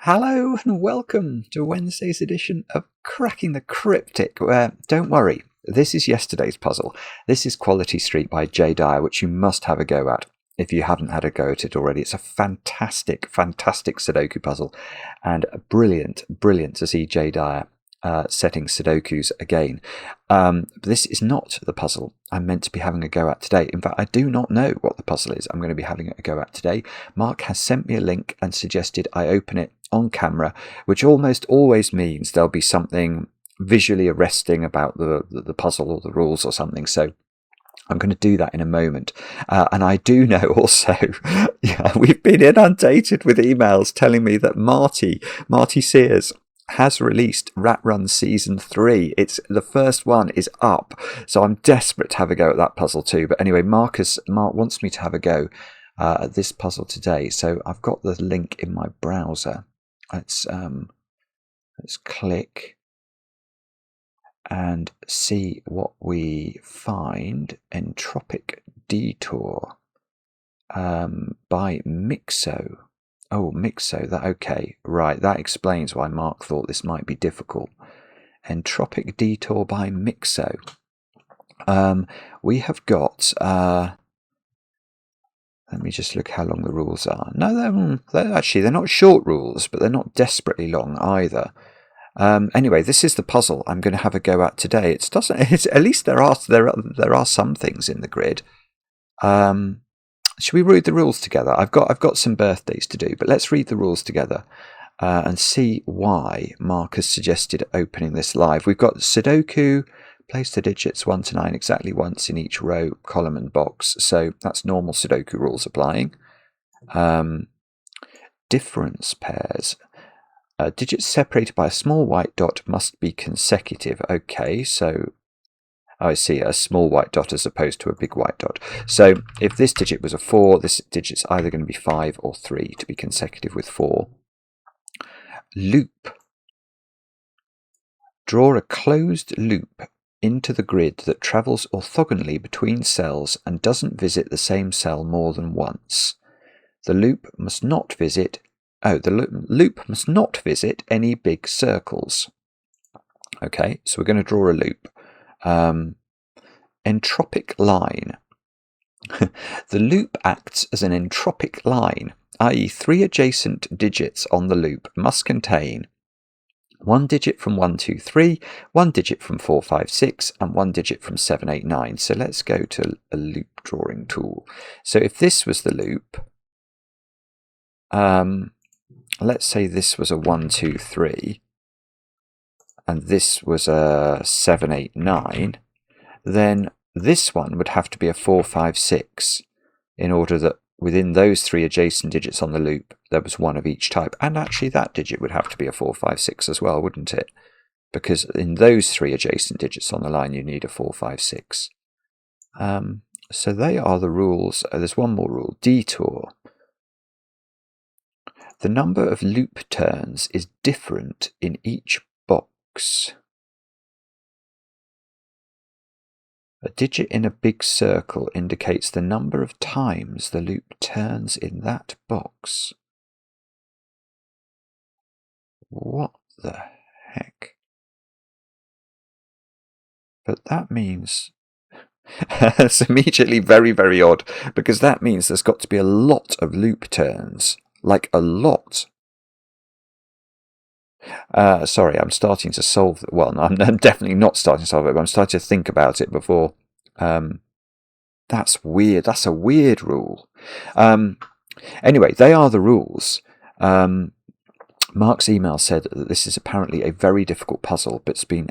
Hello and welcome to Wednesday's edition of Cracking the Cryptic, where, don't worry, this is yesterday's puzzle. This is Quality Street by Jay Dyer, which you must have a go at if you haven't had a go at it already. It's a fantastic Sudoku puzzle, and brilliant to see Jay Dyer setting Sudokus again. This is not the puzzle I'm meant to be having a go at today. In fact, I do not know what the puzzle is I'm going to be having a go at today. Mark has sent me a link and suggested I open it on camera, which almost always means there'll be something visually arresting about the puzzle or the rules or something. So I'm going to do that in a moment. And I do know also, we've been inundated with emails telling me that Marty Sears has released Rat Run Season 3. The first one is up, so I'm desperate to have a go at that puzzle too. But anyway, Mark wants me to have a go at this puzzle today, so I've got the link in my browser. Let's click and see what we find. Entropic Detour by Myxo. Oh, Myxo, okay, right, that explains why Mark thought this might be difficult. Entropic Detour by Myxo. We have got, let me just look how long the rules are. No, they're not short rules, but they're not desperately long either. Anyway, this is the puzzle I'm going to have a go at today. At least there are some things in the grid. Should we read the rules together? I've got some birthdays to do, but let's read the rules together and see why Mark has suggested opening this live. We've got Sudoku, place the digits 1 to 9 exactly once in each row, column and box. So that's normal Sudoku rules applying. Difference pairs. Digits separated by a small white dot must be consecutive. Okay, so I see a small white dot as opposed to a big white dot. So if this digit was a 4, this digit's either going to be 5 or 3 to be consecutive with 4. Loop. Draw a closed loop into the grid that travels orthogonally between cells and doesn't visit the same cell more than once. The loop must not visit any big circles. Okay, so we're going to draw a loop. Entropic line. The loop acts as an entropic line, i.e. 3 adjacent digits on the loop must contain 1 digit from 1, 2, 3, 1 digit from 4, 5, 6, and 1 digit from 7, 8, 9. So let's go to a loop drawing tool. So if this was the loop, let's say this was a 1, 2, 3, and this was a 7, 8, 9, then this one would have to be a 4, 5, 6 in order that within those 3 adjacent digits on the loop there was one of each type. And actually that digit would have to be a 4, 5, 6 as well, wouldn't it? Because in those 3 adjacent digits on the line you need a 4, 5, 6. So they are the rules. There's one more rule. Detour. The number of loop turns is different in each box. A digit in a big circle indicates the number of times the loop turns in that box. What the heck? But that means it's immediately very, very odd, because that means there's got to be a lot of loop turns. Like a lot. Sorry, I'm starting to solve it. Well, no, I'm definitely not starting to solve it, but I'm starting to think about it before. That's weird. That's a weird rule. Anyway, they are the rules. Mark's email said that this is apparently a very difficult puzzle, but it's been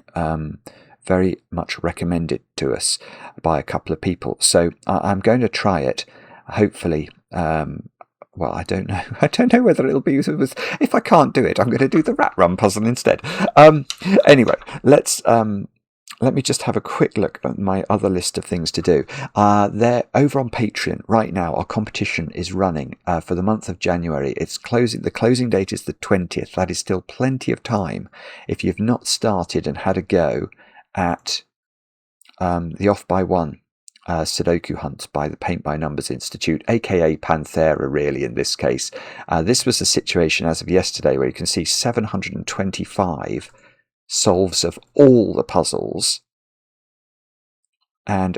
very much recommended to us by a couple of people. So I'm going to try it, hopefully. Well, I don't know. I don't know whether it'll be if I can't do it, I'm going to do the Rat Run puzzle instead. Anyway, let me just have a quick look at my other list of things to do. They're over on Patreon right now. Our competition is running for the month of January. It's closing. The closing date is the 20th. That is still plenty of time if you've not started and had a go at the off by one Sudoku hunt by the Paint by Numbers Institute, aka Panthera really in this case. This was a situation as of yesterday where you can see 725 solves of all the puzzles, and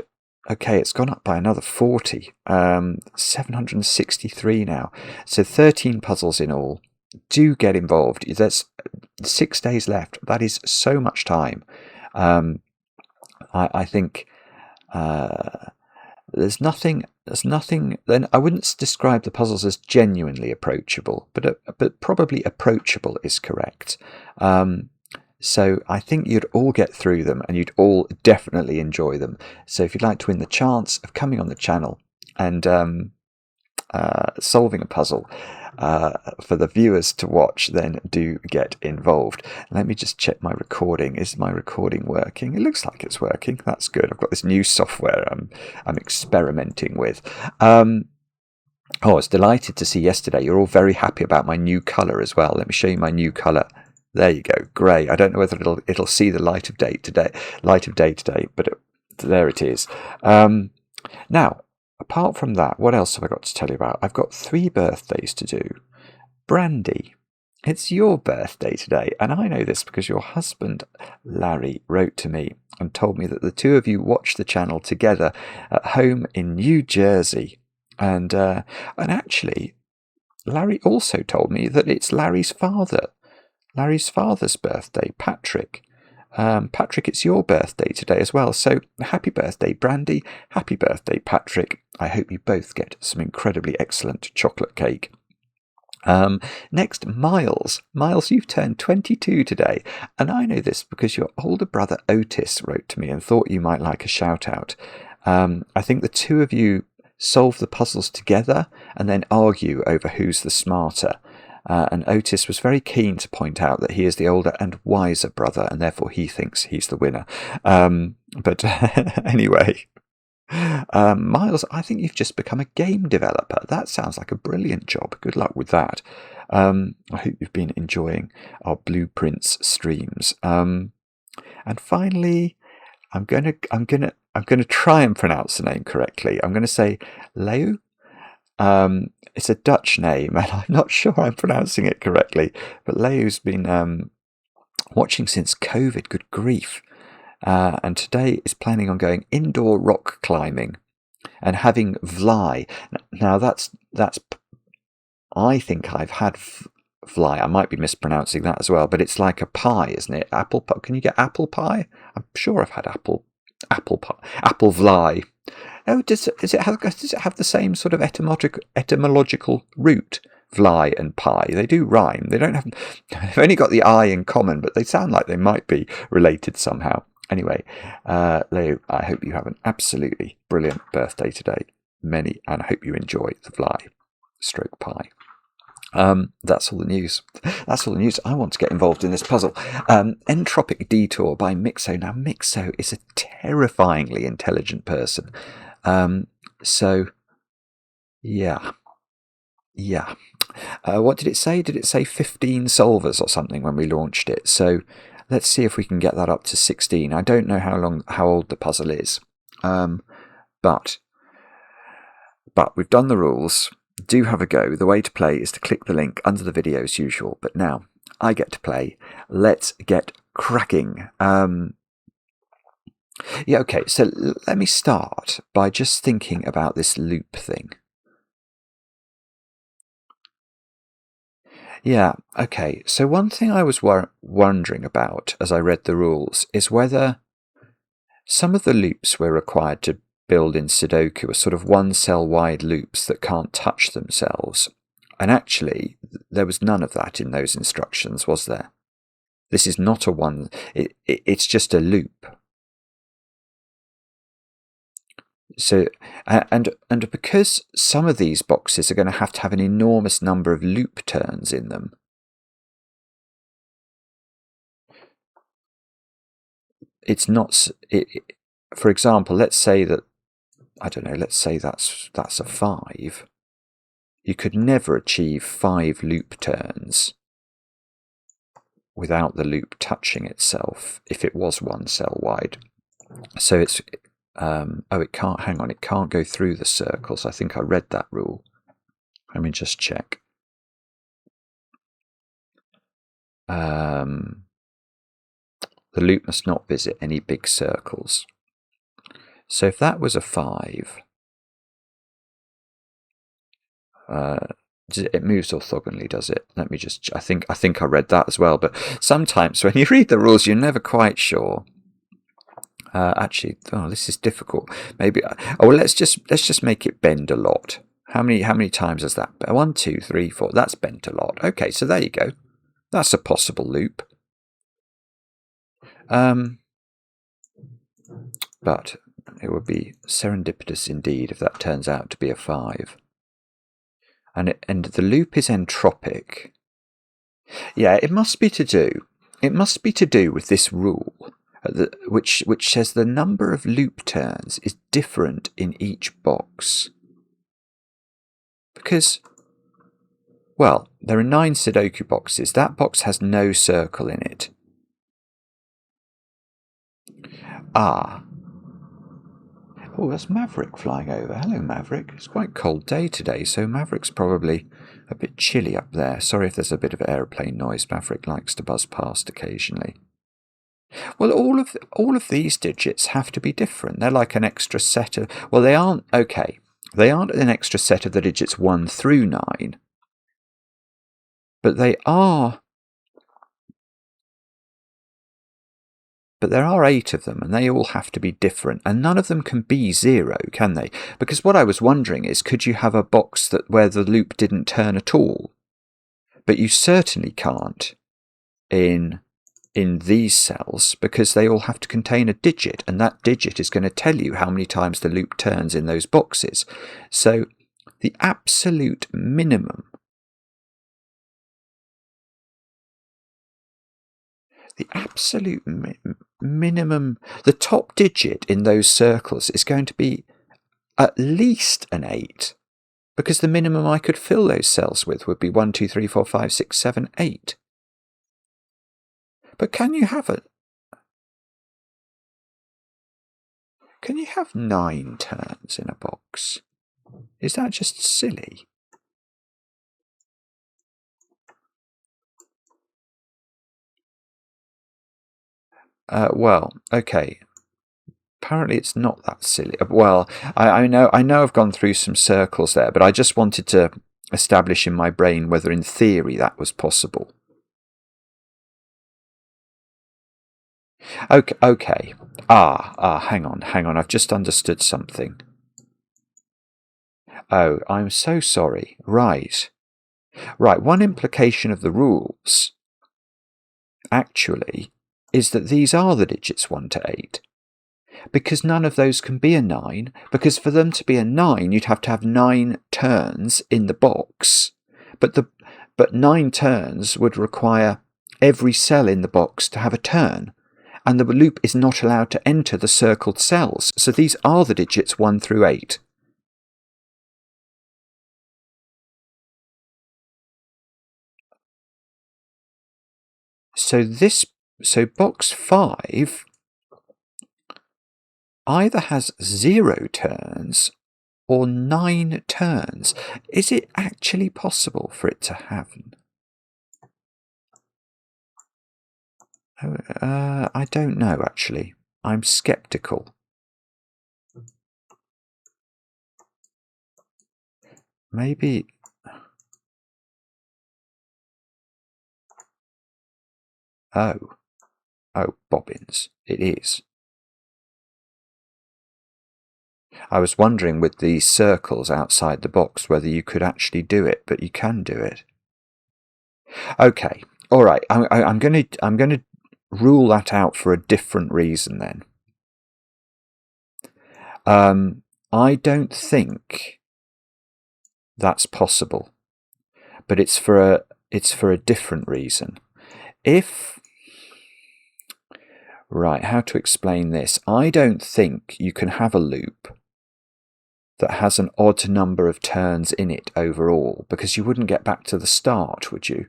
okay, it's gone up by another 40, 763 now, so 13 puzzles in all. Do get involved. There's 6 days left. That is so much time. I think there's nothing. Then I wouldn't describe the puzzles as genuinely approachable, but probably approachable is correct. So I think you'd all get through them, and you'd all definitely enjoy them. So if you'd like to win the chance of coming on the channel and solving a puzzle for the viewers to watch, then do get involved. Let me just check my recording. Is my recording working? It looks like it's working. That's good. I've got this new software I'm experimenting with. I was delighted to see yesterday you're all very happy about my new colour as well. Let me show you my new colour. There you go. Grey. I don't know whether it'll see the light of day today, but there it is. Now, apart from that, what else have I got to tell you about? I've got 3 birthdays to do. Brandy, it's your birthday today, and I know this because your husband, Larry, wrote to me and told me that the two of you watch the channel together at home in New Jersey. And actually, Larry also told me that it's Larry's father's birthday, Patrick. Patrick, it's your birthday today as well, so happy birthday, Brandy, happy birthday, Patrick. I hope you both get some incredibly excellent chocolate cake. Next, Miles. Miles, you've turned 22 today, and I know this because your older brother Otis wrote to me and thought you might like a shout out. I think the two of you solve the puzzles together and then argue over who's the smarter. And Otis was very keen to point out that he is the older and wiser brother, and therefore he thinks he's the winner. But anyway, Miles, I think you've just become a game developer. That sounds like a brilliant job. Good luck with that. I hope you've been enjoying our blueprints streams. And finally, I'm gonna try and pronounce the name correctly. I'm gonna say Leo. It's a Dutch name, and I'm not sure I'm pronouncing it correctly, but Leo's been watching since COVID, good grief, and today is planning on going indoor rock climbing and having Vly. Now that's I think I've had Vly. I might be mispronouncing that as well, but it's like a pie, isn't it? Apple pie. Can you get apple pie? I'm sure I've had apple pie, apple Vly. Oh, does it have the same sort of etymological root? Vly and pie. They do rhyme. They don't have. They've only got the I in common, but they sound like they might be related somehow. Anyway, Leo, I hope you have an absolutely brilliant birthday today. And I hope you enjoy the Vly stroke pie. That's all the news. That's all the news. I want to get involved in this puzzle. Entropic Detour by Myxo. Now, Myxo is a terrifyingly intelligent person. So, yeah. What did it say? Did it say 15 solvers or something when we launched it? So, let's see if we can get that up to 16. I don't know how old the puzzle is, but we've done the rules. Do have a go. The way to play is to click the link under the video as usual. But now I get to play. Let's get cracking. Okay, so let me start by just thinking about this loop thing. Yeah, okay, so one thing I was wondering about as I read the rules is whether some of the loops we're required to build in Sudoku are sort of one cell wide loops that can't touch themselves. And actually, there was none of that in those instructions, was there? This is not a one, it's just a loop. So, and because some of these boxes are going to have an enormous number of loop turns in them, it's not. For example, let's say that let's say that's a 5. You could never achieve 5 loop turns without the loop touching itself if it was one cell wide. So Oh, it can't, hang on, it can't go through the circles. I think I read that rule. Let me just check. The loop must not visit any big circles. So if that was a 5, it moves orthogonally, does it? Let me just, I think I read that as well, but sometimes when you read the rules, you're never quite sure. Actually, this is difficult. Maybe, well, let's just make it bend a lot. How many times is that? 1, 2, 3, 4. That's bent a lot. Okay, so there you go. That's a possible loop. But it would be serendipitous indeed if that turns out to be a 5. And the loop is entropic. Yeah, it must be to do. It must be to do with this rule, which says the number of loop turns is different in each box. Because, well, there are 9 Sudoku boxes. That box has no circle in it. Ah. Oh, that's Maverick flying over. Hello, Maverick. It's quite a cold day today, so Maverick's probably a bit chilly up there. Sorry if there's a bit of aeroplane noise. Maverick likes to buzz past occasionally. Well, all of these digits have to be different. They're like an extra set of... Well, they aren't... Okay. They aren't an extra set of the digits 1 through 9. But they are... But there are 8 of them, and they all have to be different. And none of them can be 0, can they? Because what I was wondering is, could you have a box where the loop didn't turn at all? But you certainly can't in these cells, because they all have to contain a digit, and that digit is going to tell you how many times the loop turns in those boxes. So the absolute minimum, minimum, the top digit in those circles is going to be at least an 8, because the minimum I could fill those cells with would be 1, 2, 3, 4, 5, 6, 7, 8. But can you have 9 turns in a box? Is that just silly? Well, okay. Apparently it's not that silly. Well, I know I've gone through some circles there, but I just wanted to establish in my brain whether in theory that was possible. Okay. Hang on. I've just understood something. Oh, I'm so sorry. Right. One implication of the rules, actually, is that these are the digits 1 to 8. Because none of those can be a 9. Because for them to be a 9, you'd have to have 9 turns in the box. But 9 turns would require every cell in the box to have a turn. And the loop is not allowed to enter the circled cells. So these are the digits 1 through 8. So box 5 either has 0 turns or 9 turns. Is it actually possible for it to happen? I don't know, actually. I'm skeptical. Maybe... Oh, bobbins. It is. I was wondering with these circles outside the box whether you could actually do it, but you can do it. Okay, all right. I'm going to rule that out for a different reason then. I don't think that's possible, but it's for a different reason. How to explain this? I don't think you can have a loop that has an odd number of turns in it overall, because you wouldn't get back to the start, would you?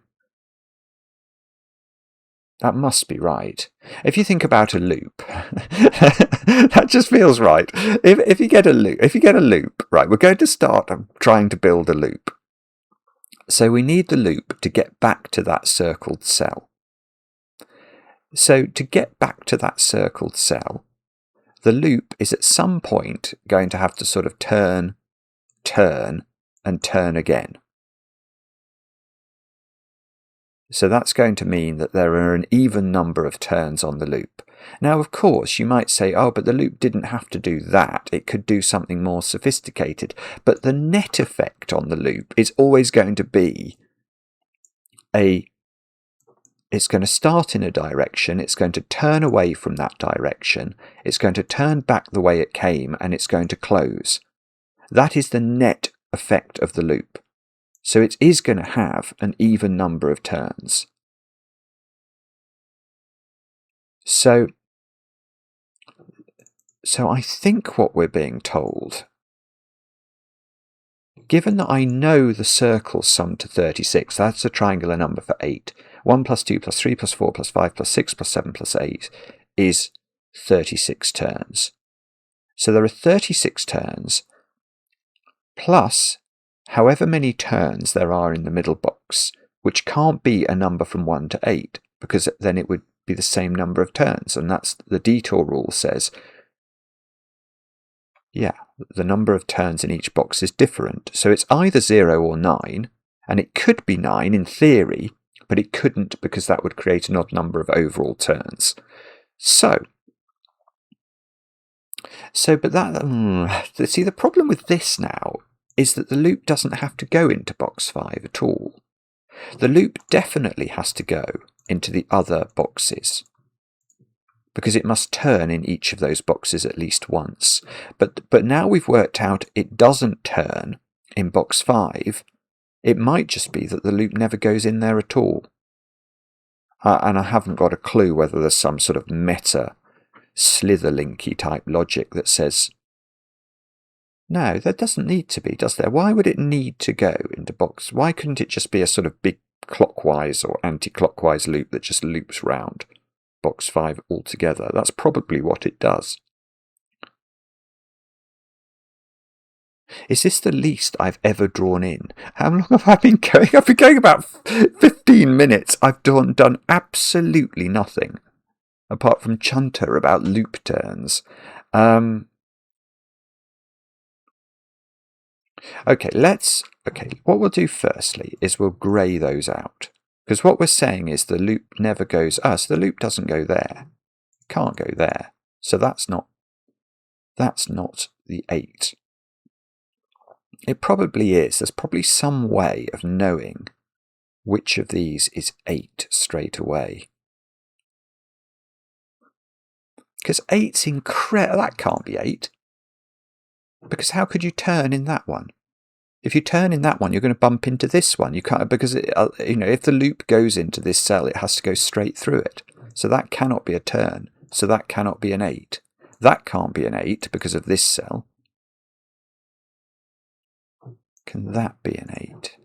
That must be right. If you think about a loop, that just feels right. If you get a loop, right, we're going to start trying to build a loop. So we need the loop to get back to that circled cell. So to get back to that circled cell, the loop is at some point going to have to sort of turn, and turn again. So that's going to mean that there are an even number of turns on the loop. Now, of course, you might say, oh, but the loop didn't have to do that. It could do something more sophisticated. But the net effect on the loop is always going to be it's going to start in a direction, it's going to turn away from that direction, it's going to turn back the way it came, and it's going to close. That is the net effect of the loop. So it is going to have an even number of turns. So I think what we're being told, given that I know the circles sum to 36, that's a triangular number for 8. 1 plus 2 plus 3 plus 4 plus 5 plus 6 plus 7 plus 8 is 36 turns. So there are 36 turns plus however many turns there are in the middle box, which can't be a number from 1 to 8, because then it would be the same number of turns, and that's the detour rule says, yeah, the number of turns in each box is different. So it's either 0 or 9, and it could be 9 in theory, but it couldn't because that would create an odd number of overall turns. But that, see, the problem with this now is that the loop doesn't have to go into box 5 at all. The loop definitely has to go into the other boxes, because it must turn in each of those boxes at least once. But now we've worked out it doesn't turn in box 5, it might just be that the loop never goes in there at all. And I haven't got a clue whether there's some sort of meta slitherlinky type logic that says, no, there doesn't need to be, does there? Why would it need to go into box? Why couldn't it just be a sort of big clockwise or anti-clockwise loop that just loops round box 5 altogether? That's probably what it does. Is this the least I've ever drawn in? How long have I been going? I've been going about 15 minutes. I've done absolutely nothing apart from chunter about loop turns. Okay, what we'll do firstly is we'll grey those out. Because what we're saying is the loop never goes, so the loop doesn't go there. Can't go there. So that's not the 8. It probably is. There's probably some way of knowing which of these is 8 straight away. Because 8's incredible. That can't be 8. Because how could you turn in that one? If you turn in that one, you're going to bump into this one. You can't, because if the loop goes into this cell, it has to go straight through it. So that cannot be a turn. So that cannot be an 8. That can't be an 8 because of this cell. Can that be an 8?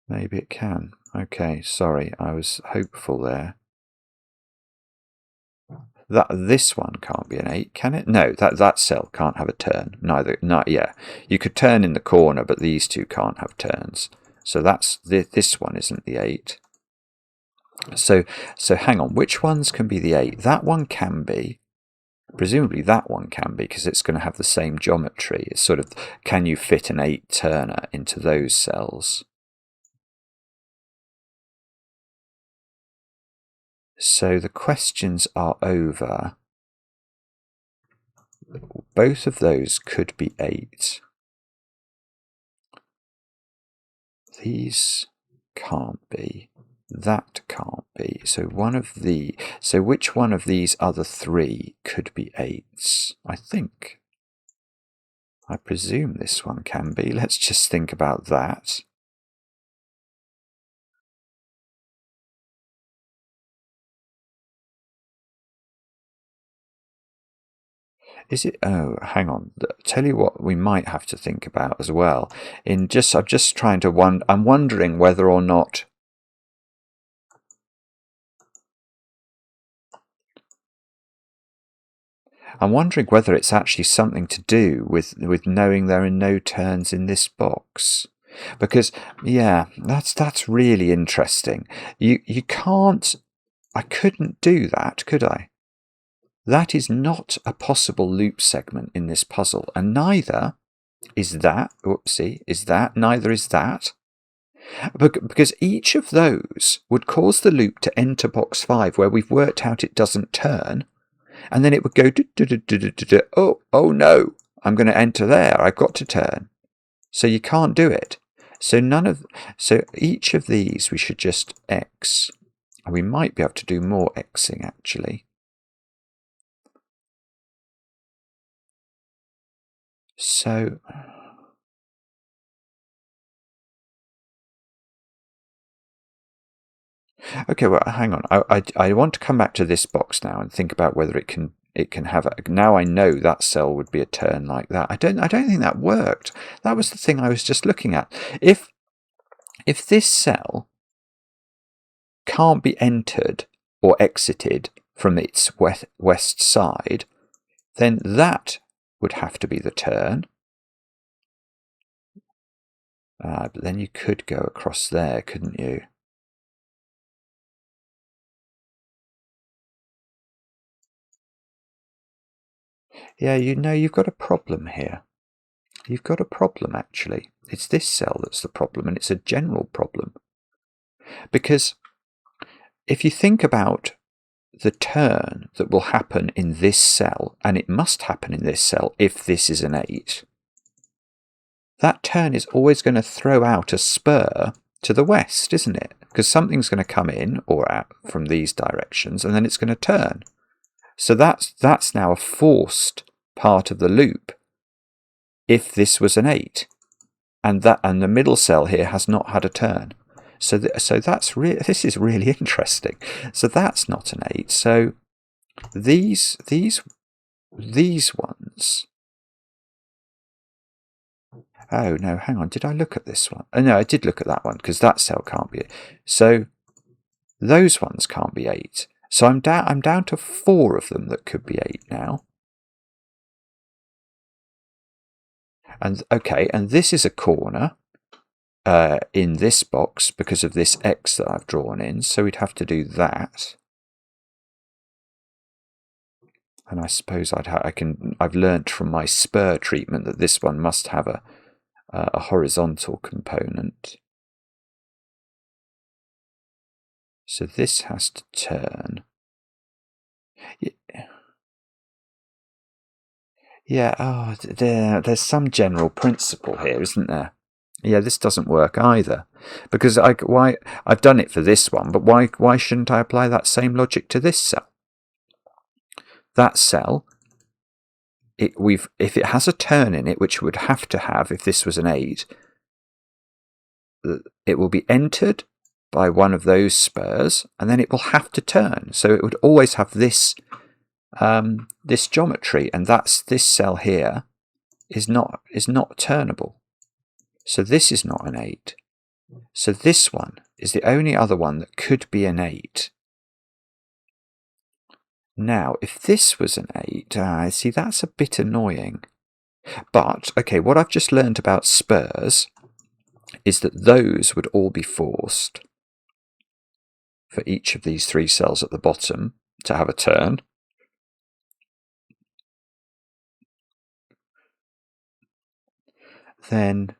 Maybe it can. Okay, sorry, I was hopeful there. This one can't be an 8, can it? No, that cell can't have a turn. You could turn in the corner, but these two can't have turns. So this one isn't the 8. So hang on, which ones can be the 8? That one can be. Presumably that one can be, because it's going to have the same geometry. It's sort of, can you fit an 8 turner into those cells? So the questions are over. Both of those could be 8. These can't be. That can't be. So which one of these other 3 could be 8s? I presume this one can be. Let's just think about that. Is it? Oh, hang on. Tell you what we might have to think about as well. I'm just trying to I'm wondering whether or not it's actually something to do with knowing there are no turns in this box. Because yeah, that's really interesting. You can't. I couldn't do that, could I? That is not a possible loop segment in this puzzle, and neither is that. Whoopsie, is that? Neither is that. Because each of those would cause the loop to enter box 5, where we've worked out it doesn't turn, and then it would go. Oh no! I'm going to enter there. I've got to turn. So you can't do it. So each of these we should just X. And we might be able to do more Xing actually. So okay, well, hang on. I want to come back to this box now and think about whether it can have a. Now I know that cell would be a turn like that. I don't think that worked. That was the thing I was just looking at. If this cell can't be entered or exited from its west side, then that would have to be the turn. But then you could go across there, couldn't you? Yeah, you've got a problem here. You've got a problem, actually. It's this cell that's the problem, and it's a general problem. Because if you think about the turn that will happen in this cell, and it must happen in this cell if this is an 8, that turn is always going to throw out a spur to the west, isn't it? Because something's going to come in or out from these directions, and then it's going to turn. So that's now a forced part of the loop if this was an 8, and the middle cell here has not had a turn. So this is really interesting. So that's not an 8. So these ones. Oh no, hang on. Did I look at this one? Oh no, I did look at that one because that cell can't be. So those ones can't be 8. So I'm down to 4 of them that could be 8 now. And okay, and this is a corner in this box because of this X that I've drawn in. So we'd have to do that. And I suppose I've learnt from my spur treatment that this one must have a horizontal component. So this has to turn. Yeah, oh, there's some general principle here, isn't there? Yeah, this doesn't work either. Because I've done it for this one, but why shouldn't I apply that same logic to this cell? That cell, if it has a turn in it, which it would have to have if this was an 8, it will be entered by one of those spurs, and then it will have to turn. So it would always have this this geometry, and this cell here is not turnable. So this is not an 8. So this one is the only other one that could be an 8. Now, if this was an 8, see, that's a bit annoying. But, okay, what I've just learned about spurs is that those would all be forced for each of these 3 cells at the bottom to have a turn. Then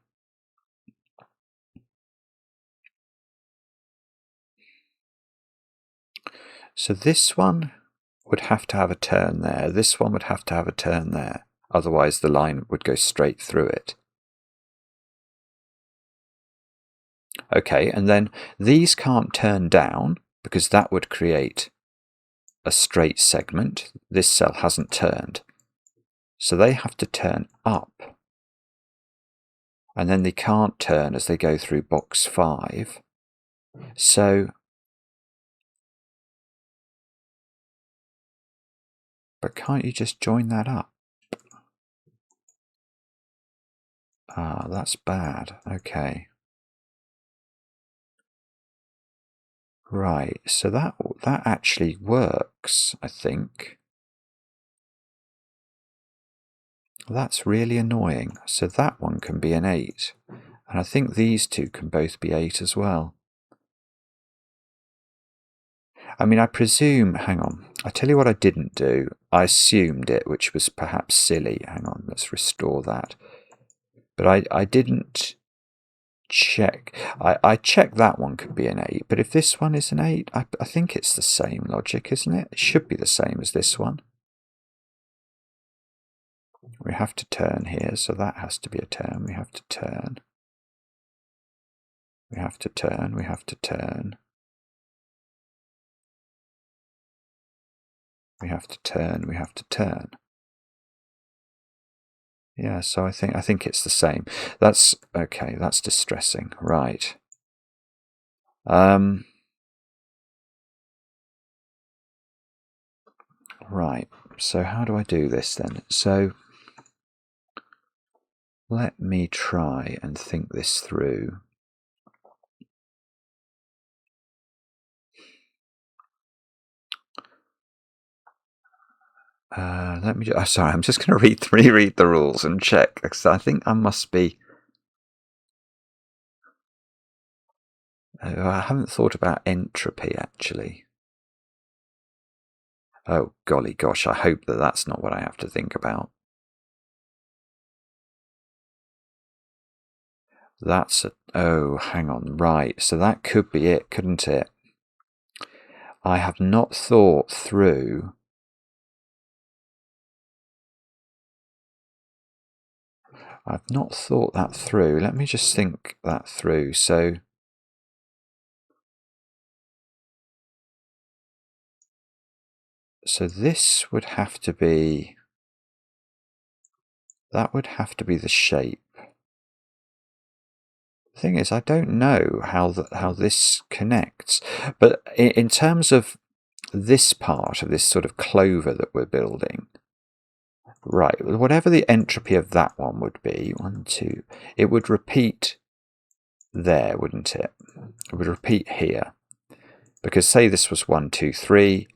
so this one would have to have a turn there. This one would have to have a turn there. Otherwise the line would go straight through it. Okay, and then these can't turn down because that would create a straight segment. This cell hasn't turned. So they have to turn up. And then they can't turn as they go through box 5. So, but can't you just join that up? Ah, that's bad. Okay. Right, so that actually works, I think. That's really annoying. So that one can be an 8. And I think these two can both be 8 as well. I mean, I presume, hang on, I tell you what I didn't do. I assumed it, which was perhaps silly. Hang on, let's restore that. But I didn't check. I checked that one could be an 8, but if this one is an 8, I think it's the same logic, isn't it? It should be the same as this one. We have to turn here, so that has to be a turn. We have to turn. We have to turn. We have to turn. We have to turn. We have to turn. Yeah, so I think it's the same. That's okay. That's distressing. Right. Right. So how do I do this then? So let me try and think this through. Let me. Sorry, I'm just going to reread the rules and check because I think I must be. I haven't thought about entropy actually. Oh golly gosh! I hope that that's not what I have to think about. That's a. Oh, hang on. Right. So that could be it, couldn't it? I have not thought through. I've not thought that through. Let me just think that through. So this would have to be. That would have to be the shape. The thing is, I don't know how this connects, but in terms of this part of this sort of clover that we're building, right? Whatever the entropy of that one would be, 1, 2, it would repeat there, wouldn't it? It would repeat here, because say this was 1, 2, 3.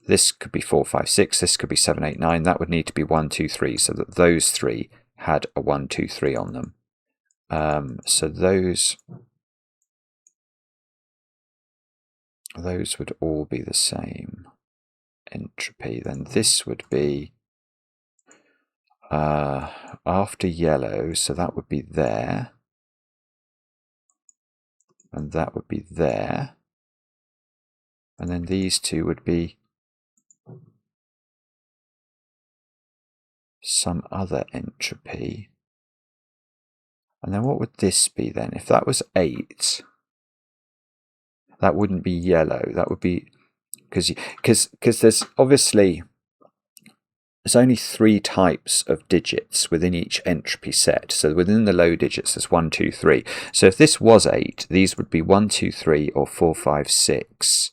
This could be 4, 5, 6. This could be 7, 8, 9. That would need to be 1, 2, 3, so that those three had a 1, 2, 3 on them. So those would all be the same entropy. Then this would be after yellow, so that would be there, and that would be there, and then these two would be some other entropy. And then what would this be then? If that was 8, that wouldn't be yellow. That would be because there's obviously there's only 3 types of digits within each entropy set. So within the low digits, there's 1, 2, 3. So if this was 8, these would be 1, 2, 3, or 4, 5, 6.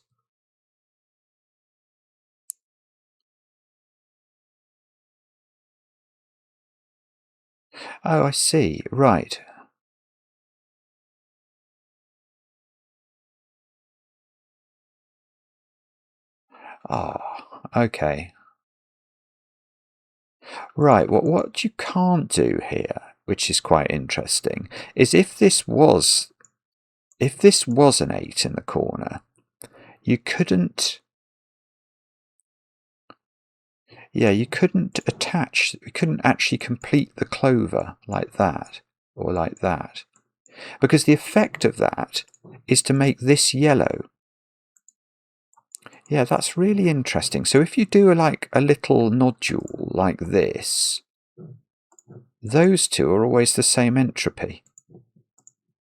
Oh, I see. Right. Ah, okay. Right, what you can't do here, which is quite interesting, is if this was an 8 in the corner, you couldn't attach, you couldn't actually complete the clover like that or like that, because the effect of that is to make this yellow. Yeah, that's really interesting. So if you do like a little nodule like this, those two are always the same entropy,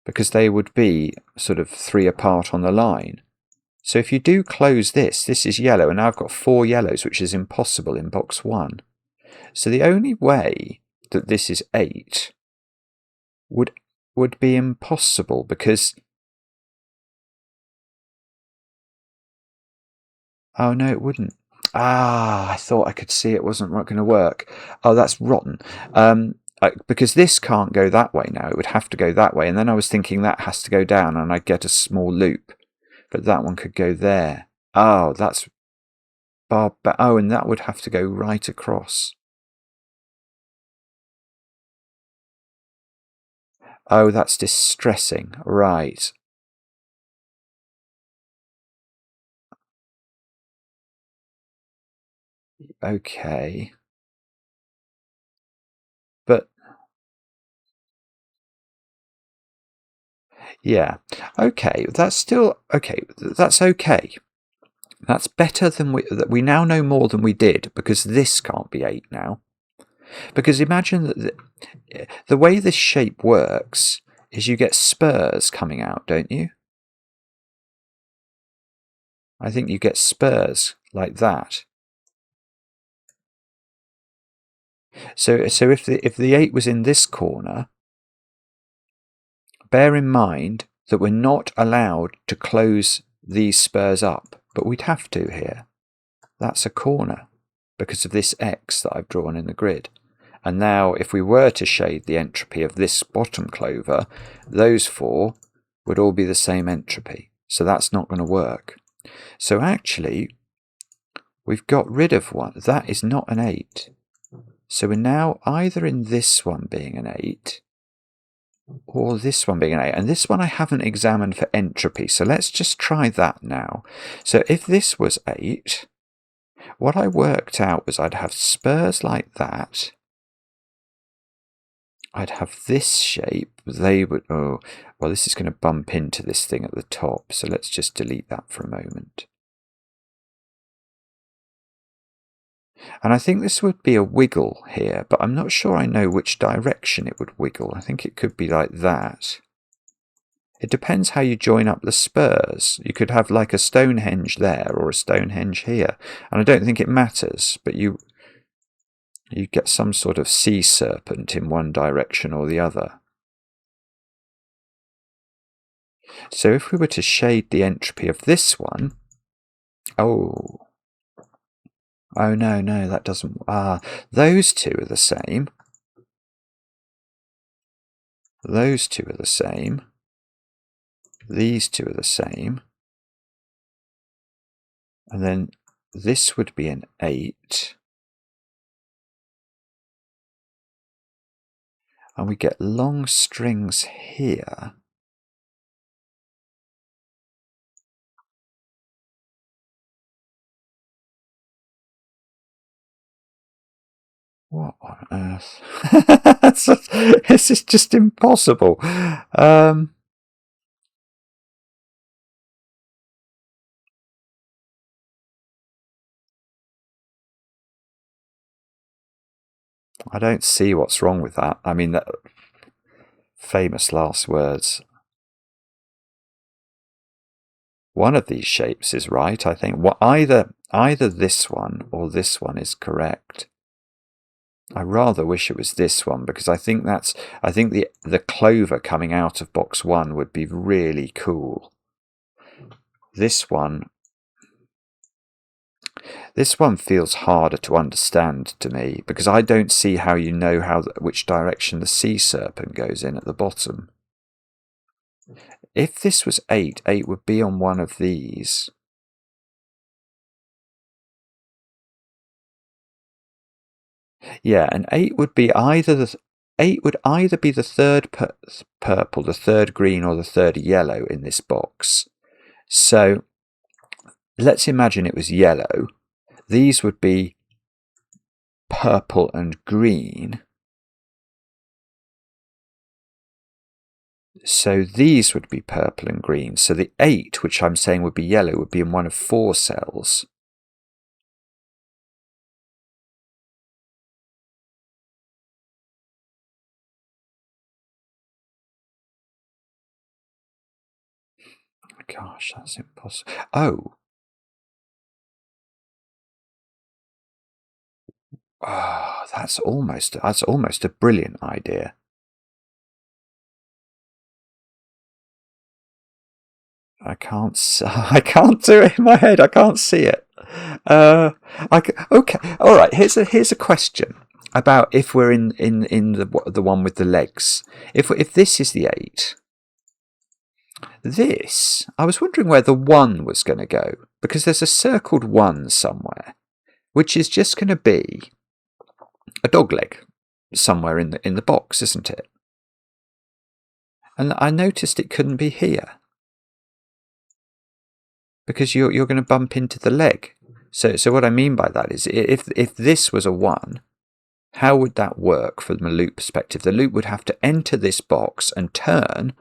because they would be sort of 3 apart on the line. So if you do close this is yellow, and now I've got 4 yellows, which is impossible in box 1. So the only way that this is 8 would be impossible, because oh no, it wouldn't. I thought I could see it wasn't going to work. Oh, that's rotten. because this can't go that way now. It would have to go that way. And then I was thinking that has to go down and I'd get a small loop. But that one could go there. Oh, that's... Oh, and that would have to go right across. Oh, that's distressing. Right. Okay. But... yeah. Okay, that's still... okay, that's okay. That's better than we now know more than we did, because this can't be 8 now. Because imagine that the way this shape works is you get spurs coming out, don't you? I think you get spurs like that. So if the 8 was in this corner, bear in mind that we're not allowed to close these spurs up, but we'd have to here. That's a corner because of this X that I've drawn in the grid. And now if we were to shade the entropy of this bottom clover, those 4 would all be the same entropy. So that's not going to work. So actually, we've got rid of one. That is not an 8. So we're now either in this one being an 8, or this one being an 8. And this one I haven't examined for entropy, so let's just try that now. So if this was 8, what I worked out was I'd have spurs like that. I'd have this shape. They would... oh, well, this is going to bump into this thing at the top, so let's just delete that for a moment. And I think this would be a wiggle here, but I'm not sure I know which direction it would wiggle. I think it could be like that. It depends how you join up the spurs. You could have like a Stonehenge there or a Stonehenge here. And I don't think it matters, but you get some sort of sea serpent in one direction or the other. So if we were to shade the entropy of this one... oh no, that doesn't... those 2 are the same. Those 2 are the same. These 2 are the same. And then this would be an 8. And we get long strings here. What on earth? This is just impossible. I don't see what's wrong with that. I mean, that famous last words. One of these shapes is right, I think. Either this one or this one is correct. I rather wish it was this one, because I think the clover coming out of box 1 would be really cool. This one feels harder to understand to me, because I don't see how you know which direction the sea serpent goes in at the bottom. If this was 8, 8 would be on one of these. Yeah, and 8 would be either the 3rd purple, the 3rd green, or the 3rd yellow in this box. So let's imagine it was yellow. These would be purple and green. So these would be purple and green. So the 8, which I'm saying would be yellow, would be in one of 4 cells. Gosh, that's impossible. Oh. Oh, that's almost a brilliant idea. I can't do it in my head. I can't see it. Okay, all right. Here's a question. about if we're in the one with the legs. If this is the 8, this, I was wondering where the 1 was going to go, because there's a circled 1 somewhere, which is just going to be a dog leg somewhere in the box, isn't it? And I noticed it couldn't be here, because you're going to bump into the leg. So what I mean by that is, if this was a 1, how would that work from a loop perspective? The loop would have to enter this box and turn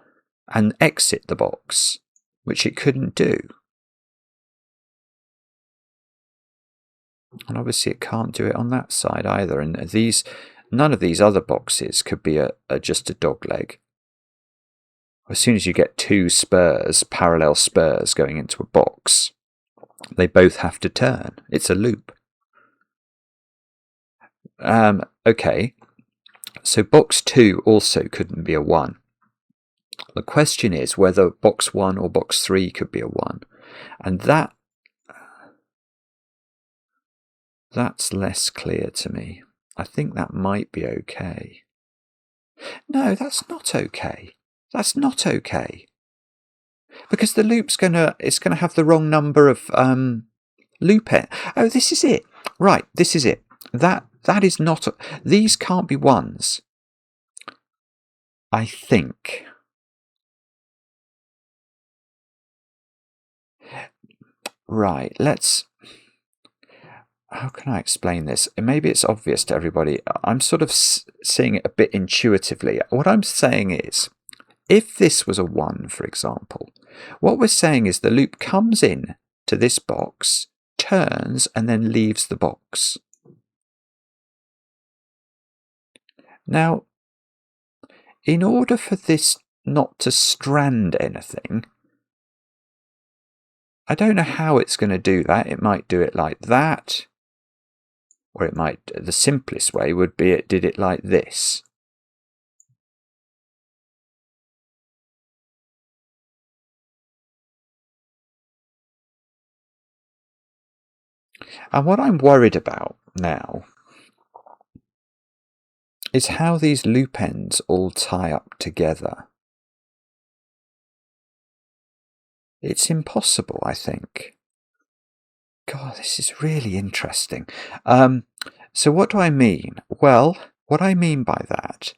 and exit the box, which it couldn't do. And obviously it can't do it on that side either. And none of these other boxes could be just a dog leg. As soon as you get 2 spurs, parallel spurs going into a box, they both have to turn. It's a loop. Okay, so box 2 also couldn't be a 1. The question is whether box 1 or box 3 could be a 1. And that's less clear to me. I think that might be okay. No, that's not okay. That's not okay. Because the loop's it's gonna have the wrong number of loop end. Oh, this is it. Right, this is it. That is not. These can't be 1s. I think. Right, how can I explain this? Maybe it's obvious to everybody. I'm sort of seeing it a bit intuitively. What I'm saying is, if this was a 1, for example, what we're saying is the loop comes in to this box, turns, and then leaves the box. Now, in order for this not to strand anything, I don't know how it's going to do that. It might do it like that, or it might, the simplest way would be it did it like this. And what I'm worried about now is how these loop ends all tie up together. It's impossible, I think. God, this is really interesting. So what do I mean? Well, what I mean by that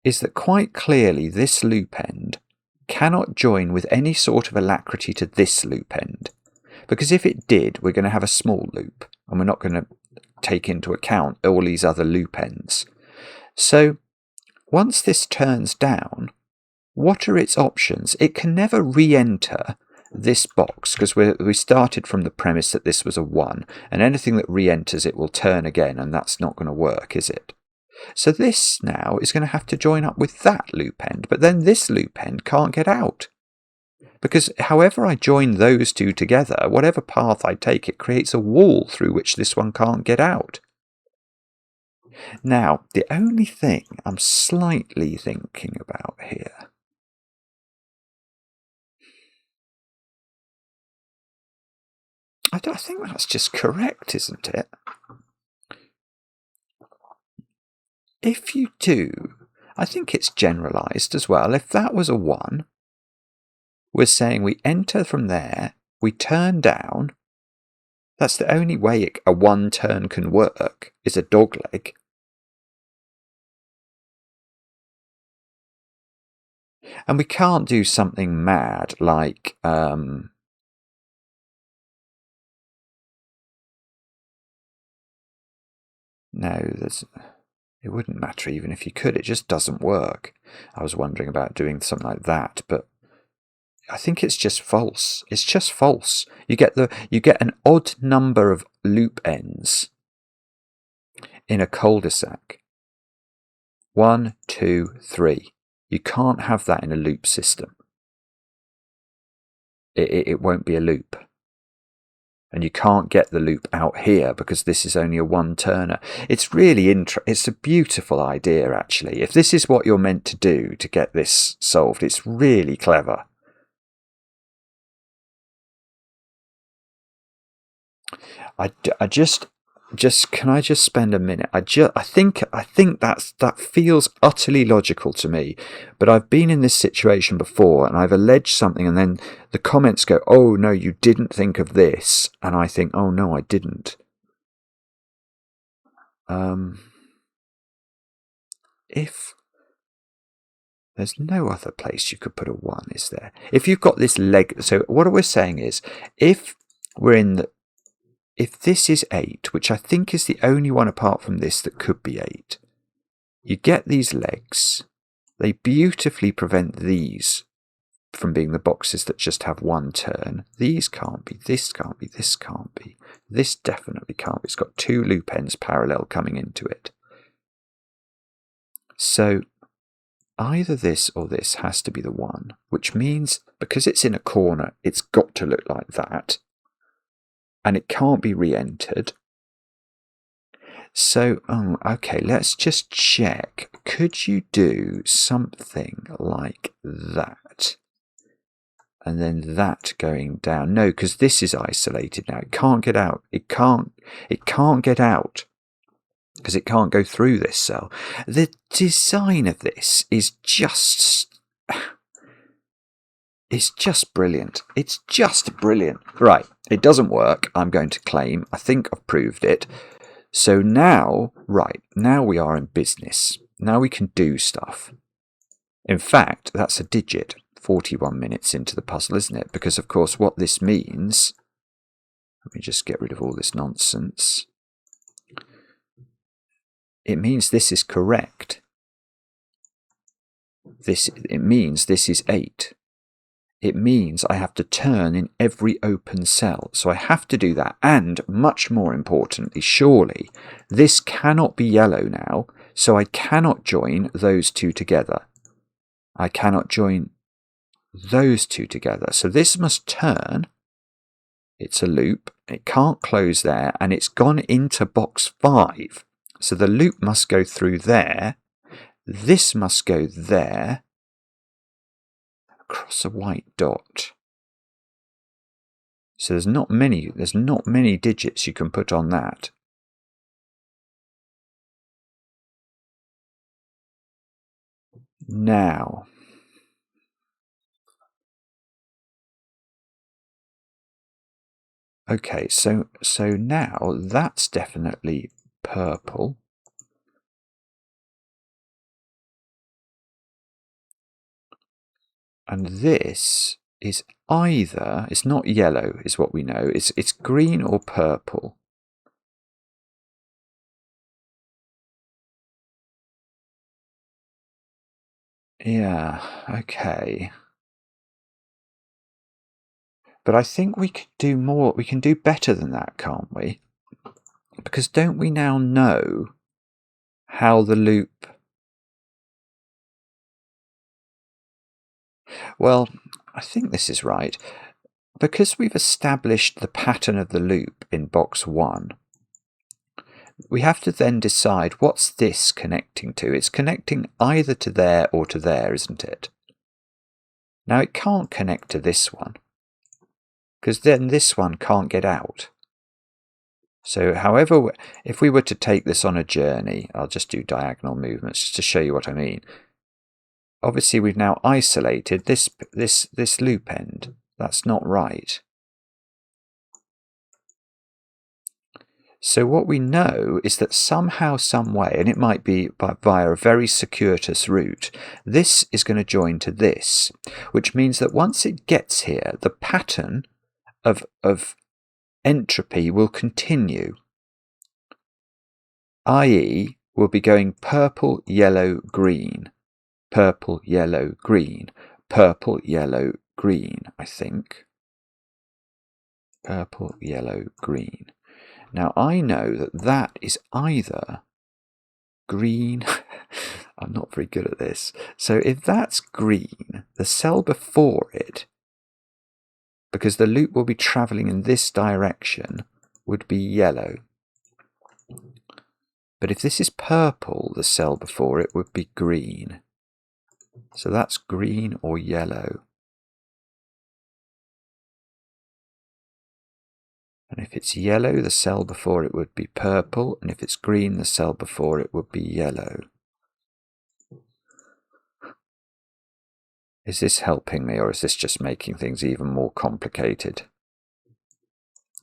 is that quite clearly this loop end cannot join with any sort of alacrity to this loop end. Because if it did, we're going to have a small loop, and we're not going to take into account all these other loop ends. So once this turns down, what are its options? It can never re-enter this box, because we started from the premise that this was a 1, and anything that re-enters it will turn again, and that's not going to work, is it? So this now is going to have to join up with that loop end, but then this loop end can't get out. Because however I join those two together, whatever path I take, it creates a wall through which this one can't get out. Now, the only thing I'm slightly thinking about here I think that's just correct, isn't it? If you do, I think it's generalized as well. If that was a 1, we're saying we enter from there, we turn down. That's the only way a 1 turn can work, is a dog leg. And we can't do something mad like no, it wouldn't matter even if you could. It just doesn't work. I was wondering about doing something like that, but I think it's just false. It's just false. You get an odd number of loop ends in a cul-de-sac. 1, 2, 3. You can't have that in a loop system. It won't be a loop. And you can't get the loop out here because this is only a 1-turner. It's really it's a beautiful idea, actually. If this is what you're meant to do to get this solved, it's really clever. I just can I just spend a minute? I think that feels utterly logical to me, but I've been in this situation before, and I've alleged something, and then the comments go, "Oh no, you didn't think of this," and I think, "Oh no, I didn't." If there's no other place you could put a 1, is there? If you've got this leg, so what we're saying is, if this is 8, which I think is the only one apart from this that could be 8, you get these legs. They beautifully prevent these from being the boxes that just have one turn. These can't be, this can't be, this can't be. This definitely can't be. It's got 2 loop ends parallel coming into it. So either this or this has to be the 1, which means because it's in a corner, it's got to look like that. And it can't be re-entered. So, okay, let's just check. Could you do something like that? And then that going down. No, because this is isolated now. It can't get out. It can't get out. Because it can't go through this cell. The design of this is just... It's just brilliant. It's just brilliant. Right, it doesn't work, I'm going to claim. I think I've proved it. So now, now we are in business. Now we can do stuff. In fact, that's a digit. 41 minutes into the puzzle, isn't it? Because, of course, what this means... Let me just get rid of all this nonsense. It means this is correct. It means this is 8. It means I have to turn in every open cell. So I have to do that. And much more importantly, surely, this cannot be yellow now. So I cannot join those two together. I cannot join those two together. So this must turn. It's a loop. It can't close there. And it's gone into box 5. So the loop must go through there. This must go there. Across a white dot. So there's not many digits you can put on that. Now, okay, so now that's definitely purple. And this is either, it's not yellow is what we know, it's green or purple. Yeah, okay. But I think we could do more, we can do better than that, can't we? Because don't we now know how the loop... Well, I think this is right. Because we've established the pattern of the loop in box 1, we have to then decide what's this connecting to. It's connecting either to there or to there, isn't it? Now it can't connect to this one, because then this one can't get out. So however, if we were to take this on a journey, I'll just do diagonal movements just to show you what I mean. Obviously we've now isolated this loop end. That's not right. So what we know is that somehow, some way, and it might be via a very circuitous route, this is going to join to this, which means that once it gets here, the pattern of entropy will continue, i.e. we'll be going purple, yellow, green, purple, yellow, green, purple, yellow, green, I think. Purple, yellow, green. Now I know that that is either green, I'm not very good at this, so if that's green, the cell before it, because the loop will be travelling in this direction, would be yellow. But if this is purple, the cell before it would be green. So that's green or yellow. And if it's yellow, the cell before it would be purple, and if it's green, the cell before it would be yellow. Is this helping me, or is this just making things even more complicated?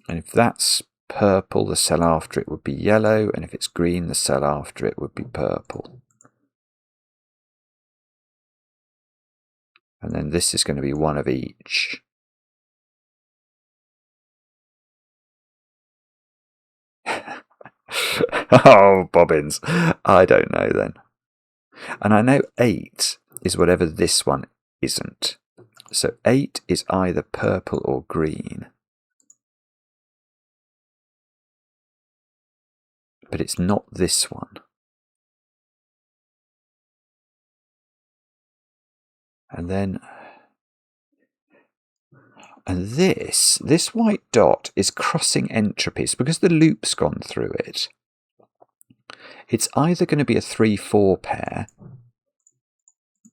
And if that's purple, the cell after it would be yellow, and if it's green, the cell after it would be purple. And then this is going to be one of each. Oh, bobbins. I don't know then. And I know 8 is whatever this one isn't. So 8 is either purple or green. But it's not this one. And then... And this white dot is crossing entropies because the loop's gone through it. It's either going to be a 3-4 pair,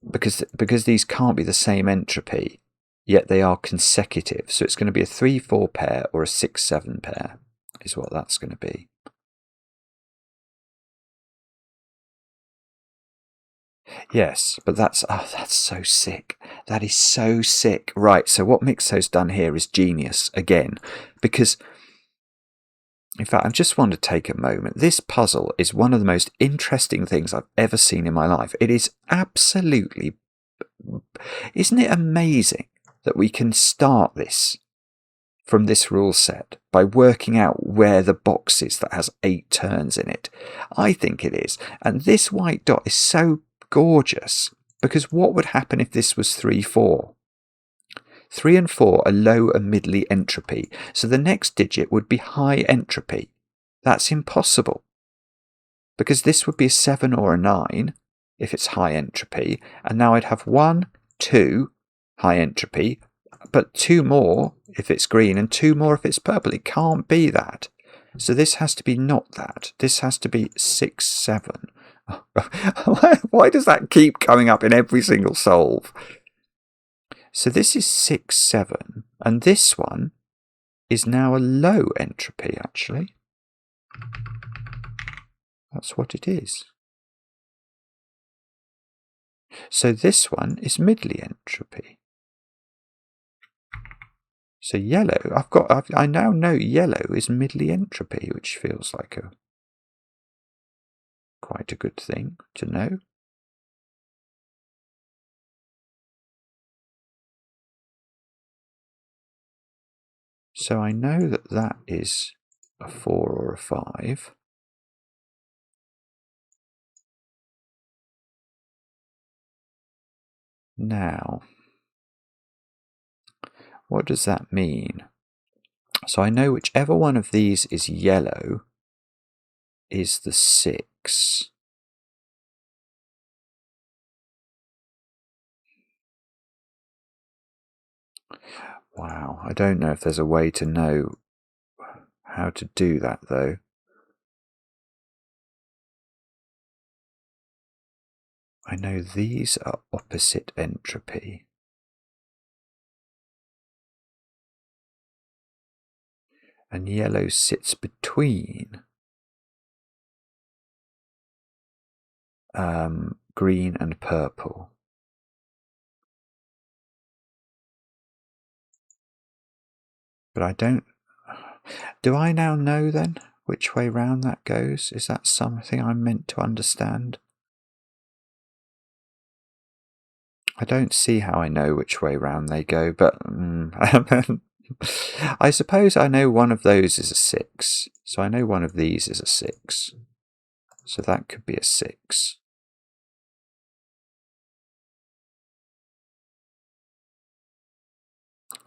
because these can't be the same entropy, yet they are consecutive. So it's going to be a 3-4 pair or a 6-7 pair is what that's going to be. Yes, but that's so sick. That is so sick. Right, so what Myxo's done here is genius again, because in fact, I just want to take a moment. This puzzle is one of the most interesting things I've ever seen in my life. It is absolutely... Isn't it amazing that we can start this from this rule set by working out where the box is that has 8 turns in it? I think it is. And this white dot is so gorgeous, because what would happen if this was 3-4? 3 and 4 are low and middly entropy, so the next digit would be high entropy. That's impossible, because this would be a 7 or a 9 if it's high entropy, and now I'd have 1, 2 high entropy, but 2 more if it's green and 2 more if it's purple. It can't be that. So this has to be not that. This has to be 6, 7. Why does that keep coming up in every single solve? So this is 6, 7, and this one is now a low entropy, actually. That's what it is. So this one is middly entropy. So yellow, I now know yellow is middly entropy, which feels like quite a good thing to know. So I know that that is a 4 or a 5. Now, what does that mean? So I know whichever one of these is yellow is the 6. Wow, I don't know if there's a way to know how to do that, though. I know these are opposite entropy. And yellow sits between green and purple. But I don't... Do I now know, then, which way round that goes? Is that something I'm meant to understand? I don't see how I know which way round they go, but... I suppose I know one of those is a 6. So I know one of these is a 6. So that could be a 6.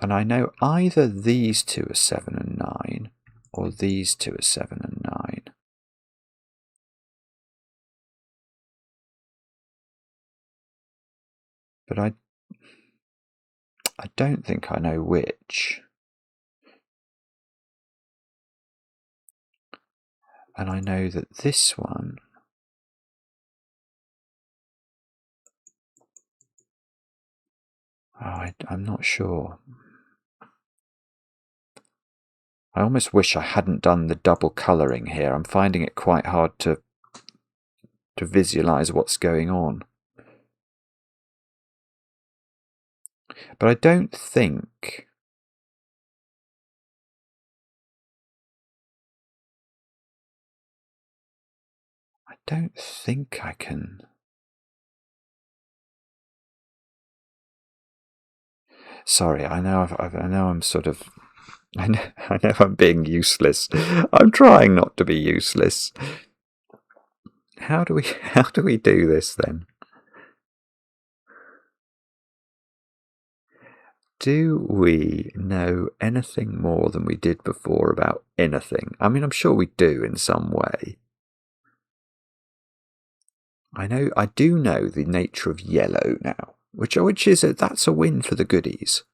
And I know either these two are 7 and 9, or these two are 7 and 9. But I don't think I know which. And I know that this one... Oh, I'm not sure. I almost wish I hadn't done the double colouring here. I'm finding it quite hard to visualise what's going on. But I don't think I can. Sorry, I know I'm sort of. I know I'm being useless. I'm trying not to be useless. How do we do this then? Do we know anything more than we did before about anything? I mean, I'm sure we do in some way. I do know the nature of yellow now, which is that's a win for the goodies.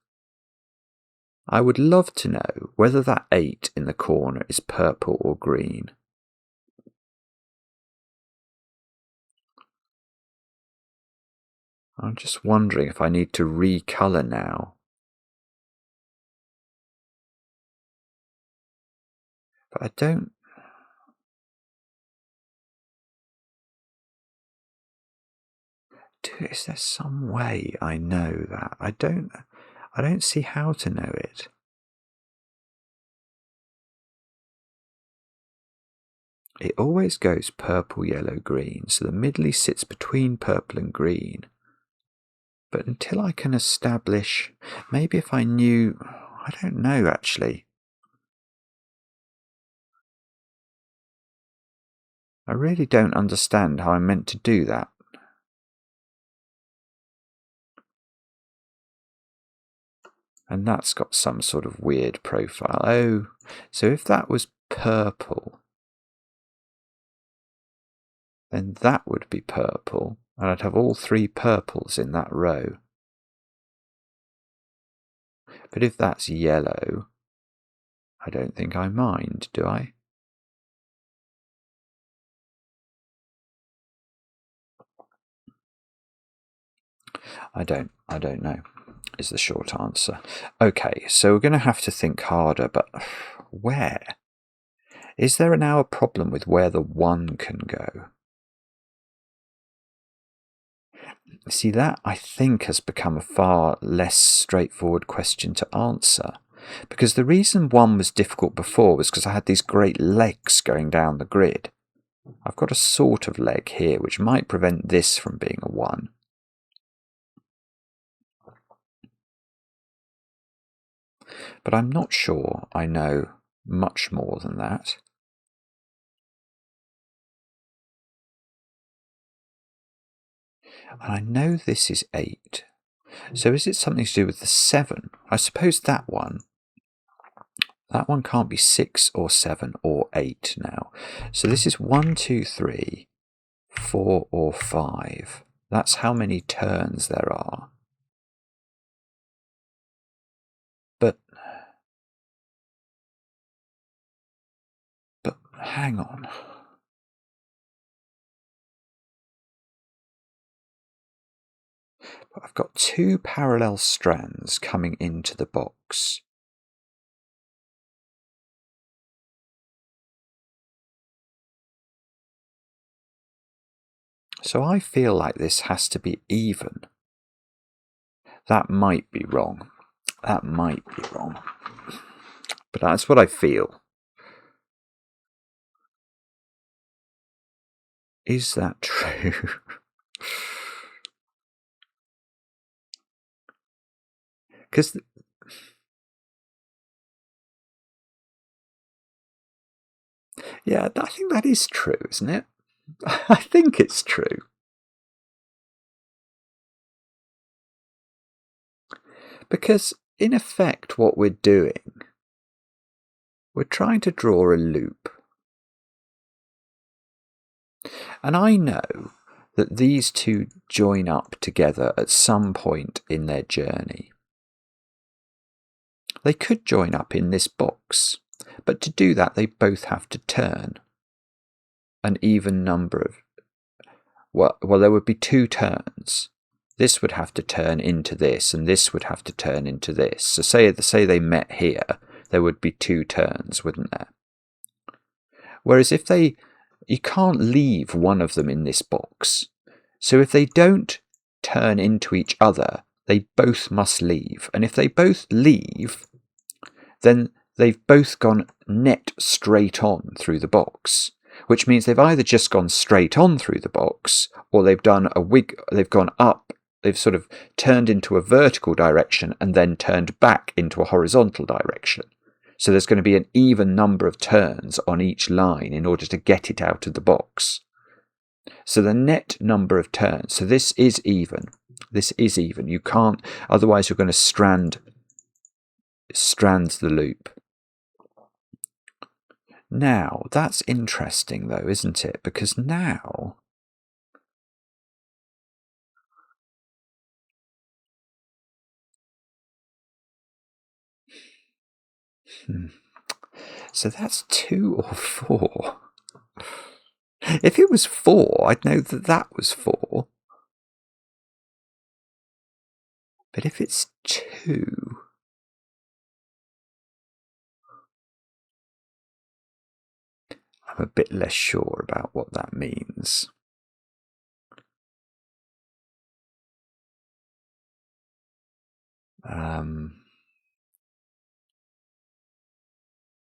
I would love to know whether that 8 in the corner is purple or green. I'm just wondering if I need to recolour now. But I don't. Is there some way I know that? I don't see how to know it. It always goes purple, yellow, green, so the middly sits between purple and green. But until I can establish, maybe if I knew, I don't know actually. I really don't understand how I'm meant to do that. And that's got some sort of weird profile. Oh, so if that was purple, then that would be purple, and I'd have all 3 purples in that row. But if that's yellow, I don't think I mind, do I? I don't know, is the short answer. Okay, so we're going to have to think harder, but where? Is there now a problem with where the 1 can go? See, that I think has become a far less straightforward question to answer. Because the reason 1 was difficult before was because I had these great legs going down the grid. I've got a sort of leg here which might prevent this from being a 1. But I'm not sure I know much more than that. And I know this is 8. So is it something to do with the 7? I suppose that one can't be 6 or 7 or 8 now. So this is 1, 2, 3, 4 or 5. That's how many turns there are. But hang on. I've got 2 parallel strands coming into the box. So I feel like this has to be even. That might be wrong. That might be wrong. But that's what I feel. Is that true? Because yeah, I think that is true, isn't it? I think it's true. Because in effect what we're doing, we're trying to draw a loop. And I know that these 2 join up together at some point in their journey. They could join up in this box, but to do that they both have to turn an even number of... Well, there would be 2 turns. This would have to turn into this, and this would have to turn into this. So say they met here, there would be 2 turns, wouldn't there? Whereas if you can't leave one of them in this box. So if they don't turn into each other, they both must leave. And if they both leave, then they've both gone net straight on through the box, which means they've either just gone straight on through the box, or they've done they've gone up, they've sort of turned into a vertical direction and then turned back into a horizontal direction. So there's going to be an even number of turns on each line in order to get it out of the box. So the net number of turns, so this is even. This is even. You can't, otherwise you're going to strand the loop. Now, that's interesting though, isn't it? Because now so that's 2 or 4. If it was 4, I'd know that that was 4. But if it's 2, I'm a bit less sure about what that means.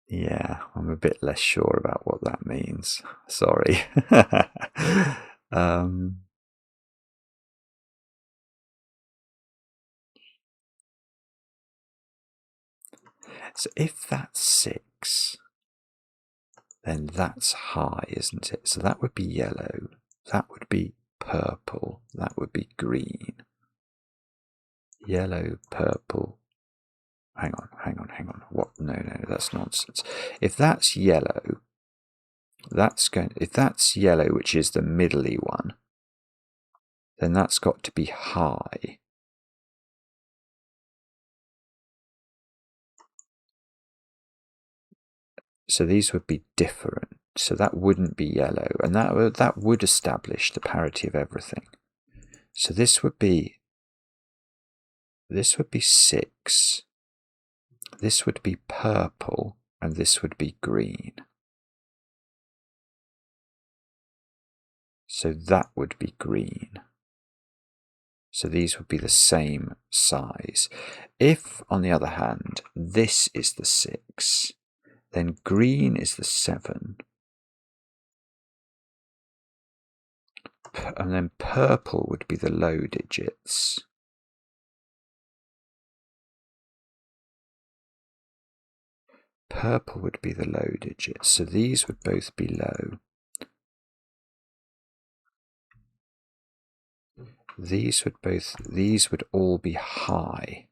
Yeah, I'm a bit less sure about what that means. Sorry. So if that's 6, then that's high, isn't it? So that would be yellow, that would be purple, that would be green. Yellow, purple. Hang on. What? No, that's nonsense. If that's yellow, if that's yellow, which is the middly one, then that's got to be high. So these would be different. So that wouldn't be yellow, and that would establish the parity of everything. So this would be 6. This would be purple, and this would be green. So that would be green. So these would be the same size. If, on the other hand, this is the 6, then green is the 7, and then purple would be the low digits. Purple would be the low digits, so these would both be low. These would all be high.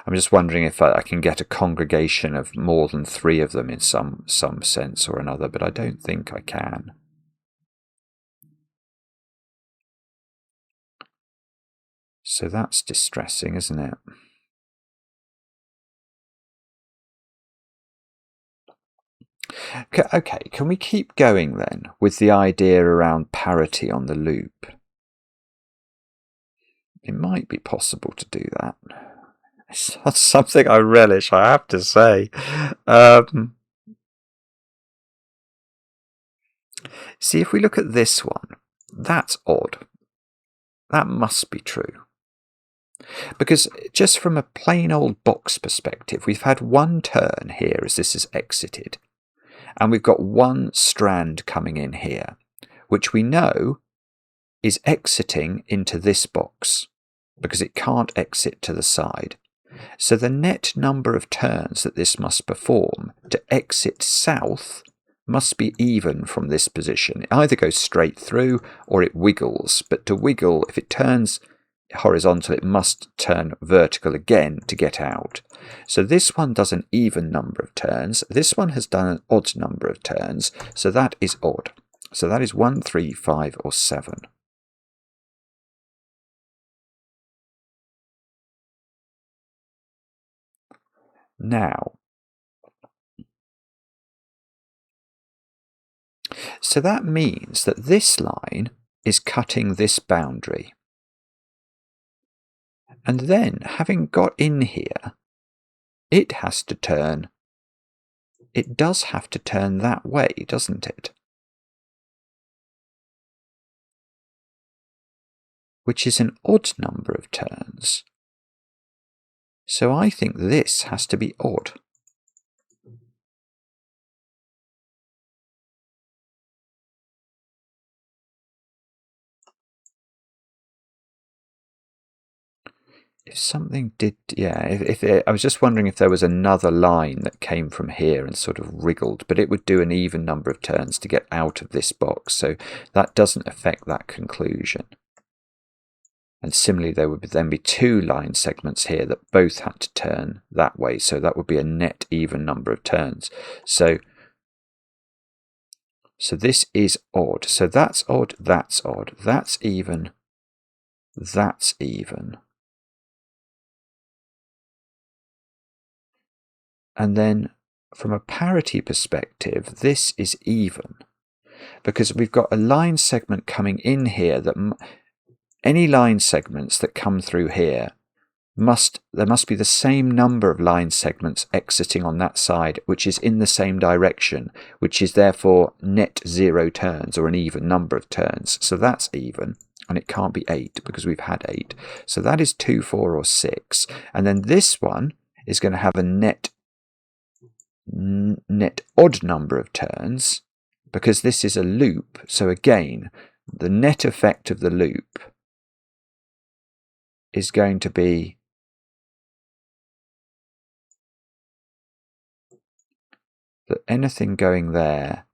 I'm just wondering if I can get a congregation of more than 3 of them in some sense or another, but I don't think I can. So that's distressing, isn't it? Okay, can we keep going then with the idea around parity on the loop? It might be possible to do that. It's not something I relish, I have to say. See, if we look at this one, that's odd. That must be true. Because just from a plain old box perspective, we've had one turn here as this is exited. And we've got one strand coming in here, which we know is exiting into this box, because it can't exit to the side. So the net number of turns that this must perform to exit south must be even from this position. It either goes straight through or it wiggles, but to wiggle, if it turns horizontal, it must turn vertical again to get out. So this one does an even number of turns. This one has done an odd number of turns, so that is odd. So that is 1, 3, 5, or 7. Now, so that means that this line is cutting this boundary. And then, having got in here, it has to turn. It does have to turn that way, doesn't it? Which is an odd number of turns. So I think this has to be odd. If something did, yeah, if I was just wondering if there was another line that came from here and sort of wriggled, but it would do an even number of turns to get out of this box, so that doesn't affect that conclusion. And similarly, there would then be two line segments here that both had to turn that way, so that would be a net even number of turns. So this is odd. So that's odd, that's odd, that's even, that's even. And then from a parity perspective, this is even, because we've got a line segment coming in here that any line segments that come through here there must be the same number of line segments exiting on that side, which is in the same direction, which is therefore net 0 turns or an even number of turns. So that's even, and it can't be 8 because we've had 8. So that is 2, 4, or 6. And then this one is going to have a net odd number of turns because this is a loop. So again, the net effect of the loop is going to be that anything going there,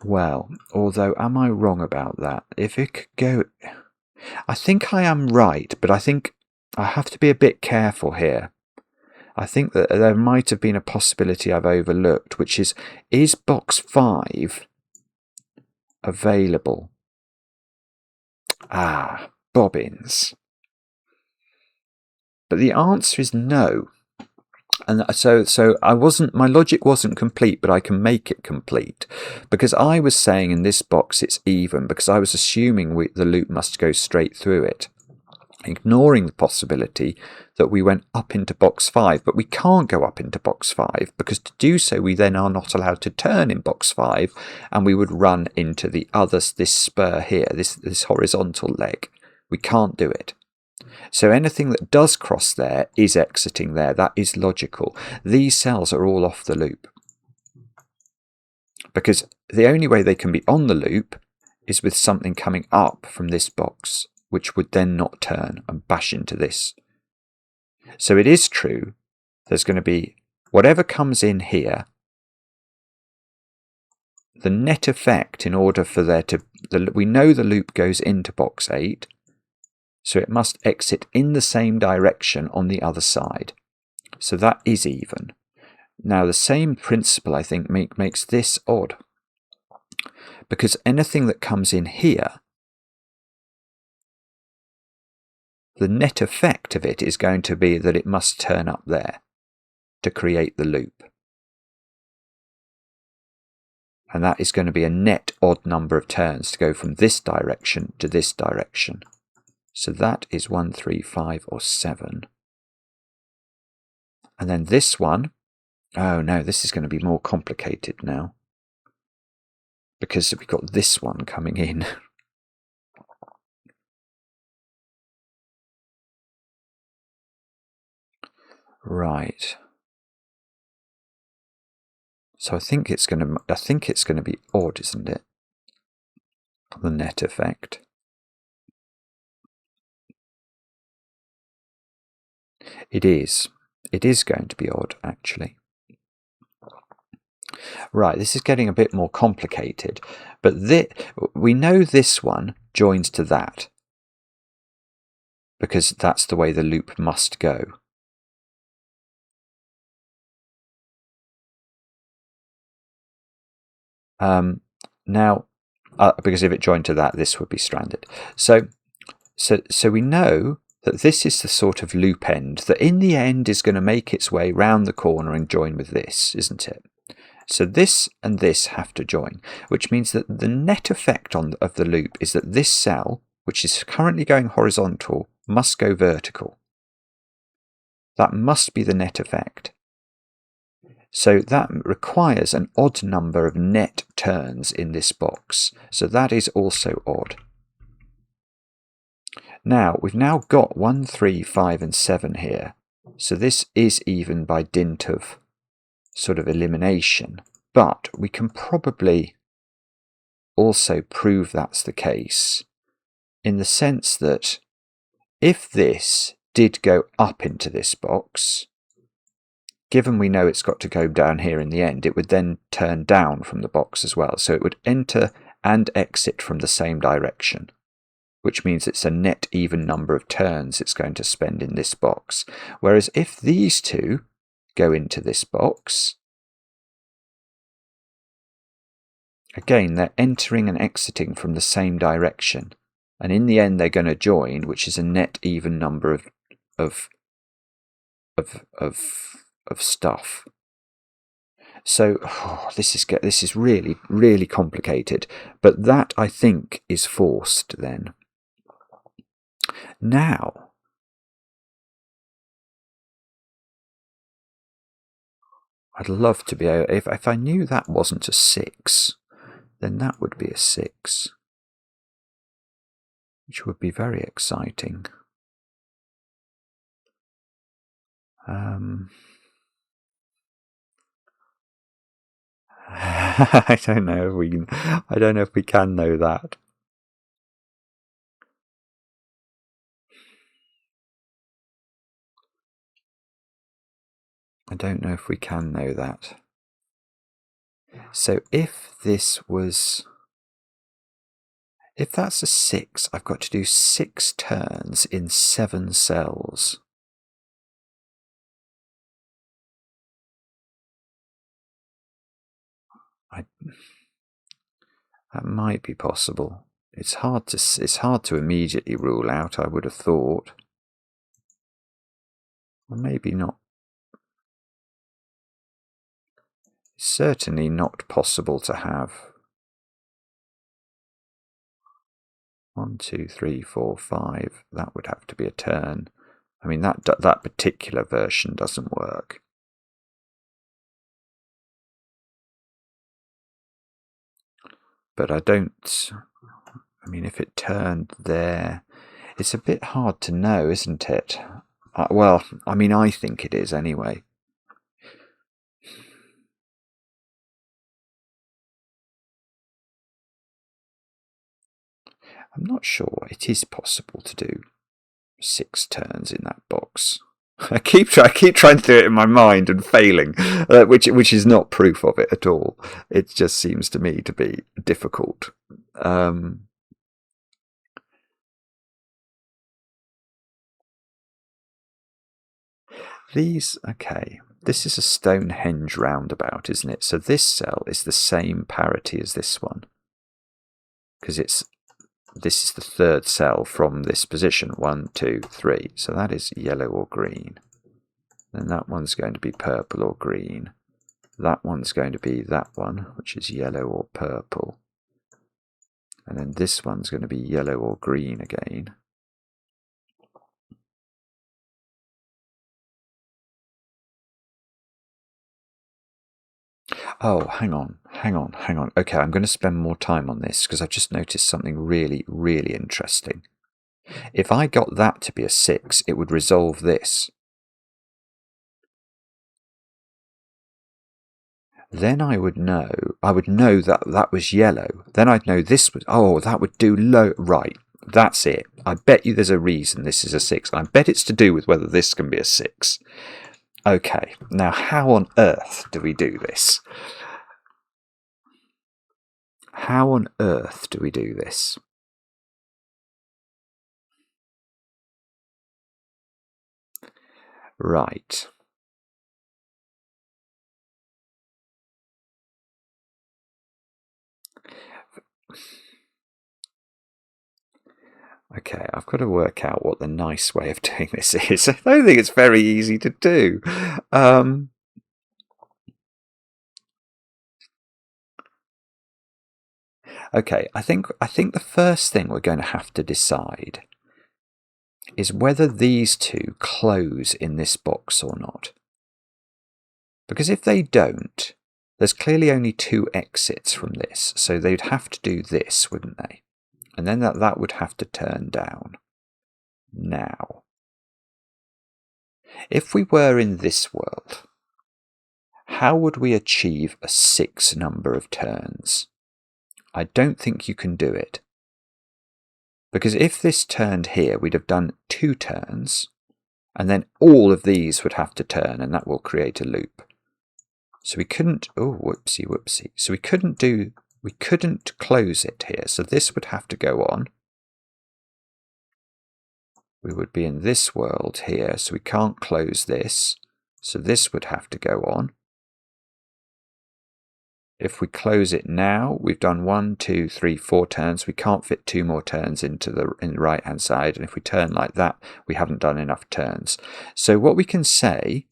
well, although am I wrong about that? If it could go, I think I am right, but I think I have to be a bit careful here. I think that there might have been a possibility I've overlooked, which is box 5 available? Ah, bobbins. But the answer is no. And so my logic wasn't complete, but I can make it complete, because I was saying in this box it's even because I was assuming the loop must go straight through it, ignoring the possibility that we went up into box 5, but we can't go up into box 5 because to do so we then are not allowed to turn in box 5, and we would run into this spur here, this horizontal leg. We can't do it. So anything that does cross there is exiting there. That is logical. These cells are all off the loop, because the only way they can be on the loop is with something coming up from this box, which would then not turn and bash into this. So it is true, there's going to be whatever comes in here, the net effect, in order for there to, we know the loop goes into box 8, so it must exit in the same direction on the other side. So that is even. Now the same principle, I think, makes this odd, because anything that comes in here, the net effect of it is going to be that it must turn up there to create the loop. And that is going to be a net odd number of turns to go from this direction to this direction. So that is 1, 3, 5, or 7. And then this one, oh no, this is going to be more complicated now, because we've got this one coming in. Right. So I think it's going to be odd, isn't it? The net effect. It is. It is going to be odd, actually. Right, this is getting a bit more complicated, but we know this one joins to that, because that's the way the loop must go. Now, because if it joined to that, this would be stranded. So we know that this is the sort of loop end that in the end is going to make its way round the corner and join with this, isn't it? So this and this have to join, which means that the net effect of the loop is that this cell, which is currently going horizontal, must go vertical. That must be the net effect. So that requires an odd number of net turns in this box. So that is also odd. Now, we've now got 1, 3, 5 and 7 here. So this is even by dint of sort of elimination. But we can probably also prove that's the case in the sense that if this did go up into this box, given we know it's got to go down here in the end, it would then turn down from the box as well. So it would enter and exit from the same direction, which means it's a net even number of turns it's going to spend in this box. Whereas if these two go into this box, again, they're entering and exiting from the same direction. And in the end, they're going to join, which is a net even number of stuff. So this is really, really complicated. But that, I think, is forced then. Now, I'd love to be able, if I knew that wasn't a 6, then that would be a 6, which would be very exciting. I don't know if we can know that. I don't know if we can know that. So if that's a 6, I've got to do 6 turns in 7 cells. That might be possible. It's hard to immediately rule out, I would have thought. Or maybe not. It's certainly not possible to have 1, 2, 3, 4, 5. That would have to be a turn. I mean, that particular version doesn't work. But I mean, if it turned there, it's a bit hard to know, isn't it? Well, I mean, I think it is anyway. I'm not sure it is possible to do 6 turns in that box. I keep trying to do it in my mind and failing, which is not proof of it at all. It just seems to me to be difficult. Okay, this is a Stonehenge roundabout, isn't it? So this cell is the same parity as this one, because this is the 3rd cell from this position, 1, 2, 3. So that is yellow or green. Then that one's going to be purple or green. That one's going to be that one, which is yellow or purple. And then this one's going to be yellow or green again. Oh, hang on. Okay, I'm going to spend more time on this because I've just noticed something really, really interesting. If I got that to be a 6, it would resolve this. Then I would know that that was yellow. Then I'd know this was, that would do low. Right, that's it. I bet you there's a reason this is a 6. I bet it's to do with whether this can be a 6. Okay, now how on earth do we do this? How on earth do we do this? Right. Okay, I've got to work out what the nice way of doing this is. I don't think it's very easy to do. Okay, I think the first thing we're going to have to decide is whether these two close in this box or not. Because if they don't, there's clearly only two exits from this, so they'd have to do this, wouldn't they? And then that would have to turn down. Now, if we were in this world, how would we achieve a 6 number of turns? I don't think you can do it. Because if this turned here, we'd have done 2 turns, and then all of these would have to turn, and that will create a loop. So we couldn't, oh, whoopsie. So we couldn't close it here. So this would have to go on. We would be in this world here, so we can't close this. So this would have to go on. If we close it now, we've done 1, 2, 3, 4 turns. We can't fit 2 more turns in the right-hand side. And if we turn like that, we haven't done enough turns. So what we can say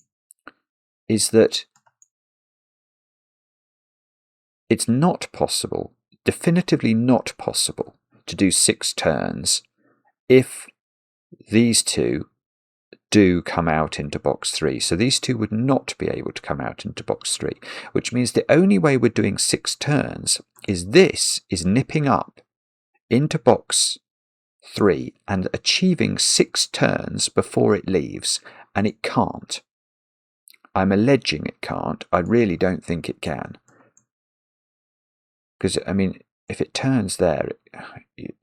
is that it's not possible, definitively not possible, to do 6 turns if these two do come out into box 3. So these two would not be able to come out into box 3, which means the only way we're doing 6 turns is this is nipping up into box 3 and achieving 6 turns before it leaves, and it can't. I'm alleging it can't. I really don't think it can. Because, I mean, if it turns there,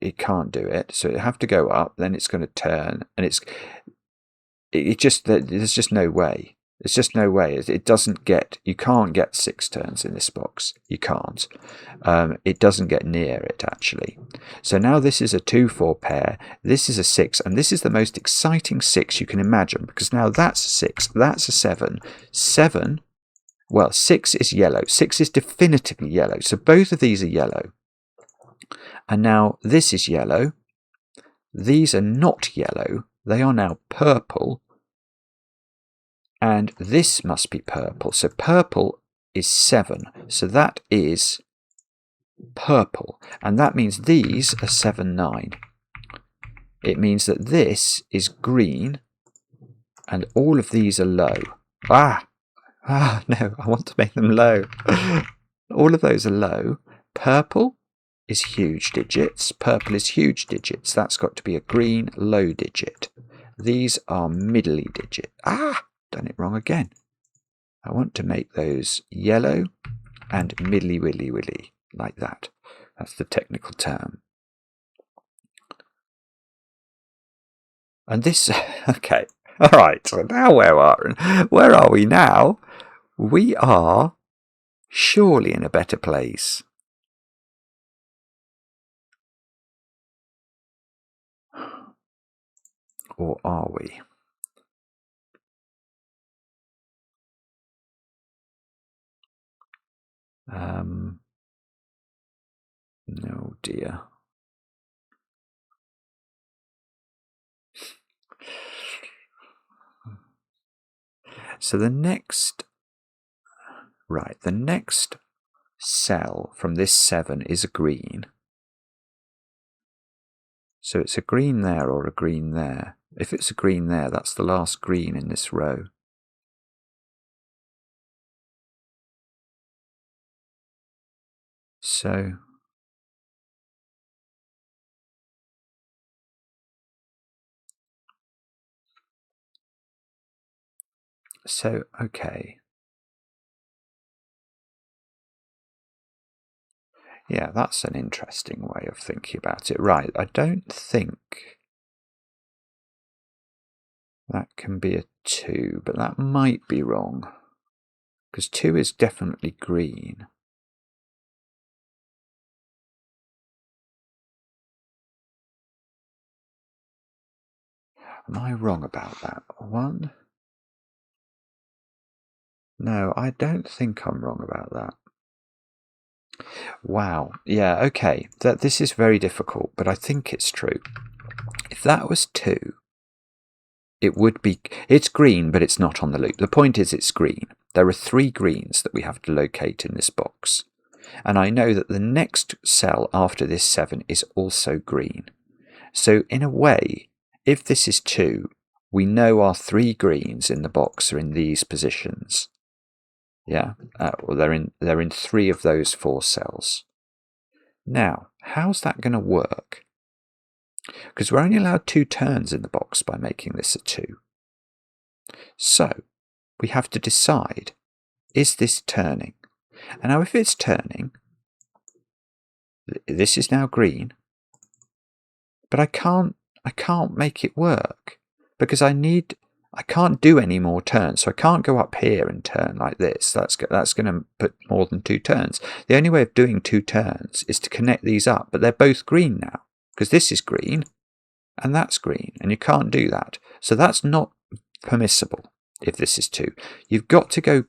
it can't do it. So it'll have to go up, then it's going to turn, and there's just no way. There's just no way. It doesn't get, you can't get 6 turns in this box. You can't. It doesn't get near it, actually. So now this is a 2-4 pair, this is a 6, and this is the most exciting 6 you can imagine, because now that's a 6, that's a 7. 7, well, 6 is yellow. 6 is definitively yellow. So both of these are yellow. And now this is yellow. These are not yellow. They are now purple. And this must be purple. So purple is 7. So that is purple. And that means these are 7, 9. It means that this is green and all of these are low. No, I want to make them low. All of those are low. Purple is huge digits. Purple is huge digits. That's got to be a green low digit. These are middly digit. Done it wrong again. I want to make those yellow and middly willy, like that. That's the technical term. And this, okay, all right, so now where are we now? We are surely in a better place. Or are we? No dear. So the next cell from this 7 is a green. So it's a green there or a green there. If it's a green there, that's the last green in this row. So okay. Yeah, that's an interesting way of thinking about it. Right, I don't think that can be a 2, but that might be wrong. Because 2 is definitely green. Am I wrong about that? 1? No, I don't think I'm wrong about that. Wow. Yeah, okay. This is very difficult, but I think it's true. If that was 2, it would be... It's green, but it's not on the loop. The point is it's green. There are 3 greens that we have to locate in this box. And I know that the next cell after this 7 is also green. So in a way, if this is 2, we know our 3 greens in the box are in these positions. Yeah, well, they're in 3 of those 4 cells. Now, how's that going to work? Because we're only allowed 2 turns in the box by making this a 2. So, we have to decide, is this turning? And now if it's turning, this is now green, but I can't make it work because I can't do any more turns. So I can't go up here and turn like this. That's going to put more than 2 turns. The only way of doing 2 turns is to connect these up, but they're both green now because this is green and that's green, and you can't do that. So that's not permissible if this is 2. You've got to get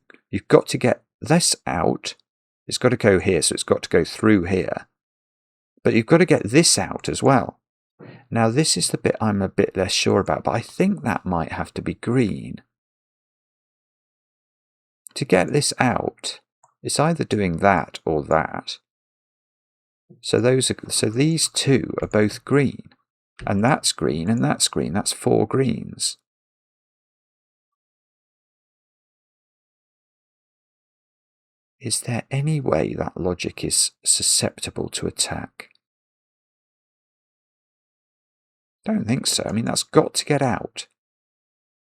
this out. It's got to go here, so it's got to go through here. But you've got to get this out as well. Now this is the bit I'm a bit less sure about, but I think that might have to be green. To get this out, it's either doing that or that. So these 2 are both green. And that's green and that's green. That's 4 greens. Is there any way that logic is susceptible to attack? Don't think so. I mean, that's got to get out.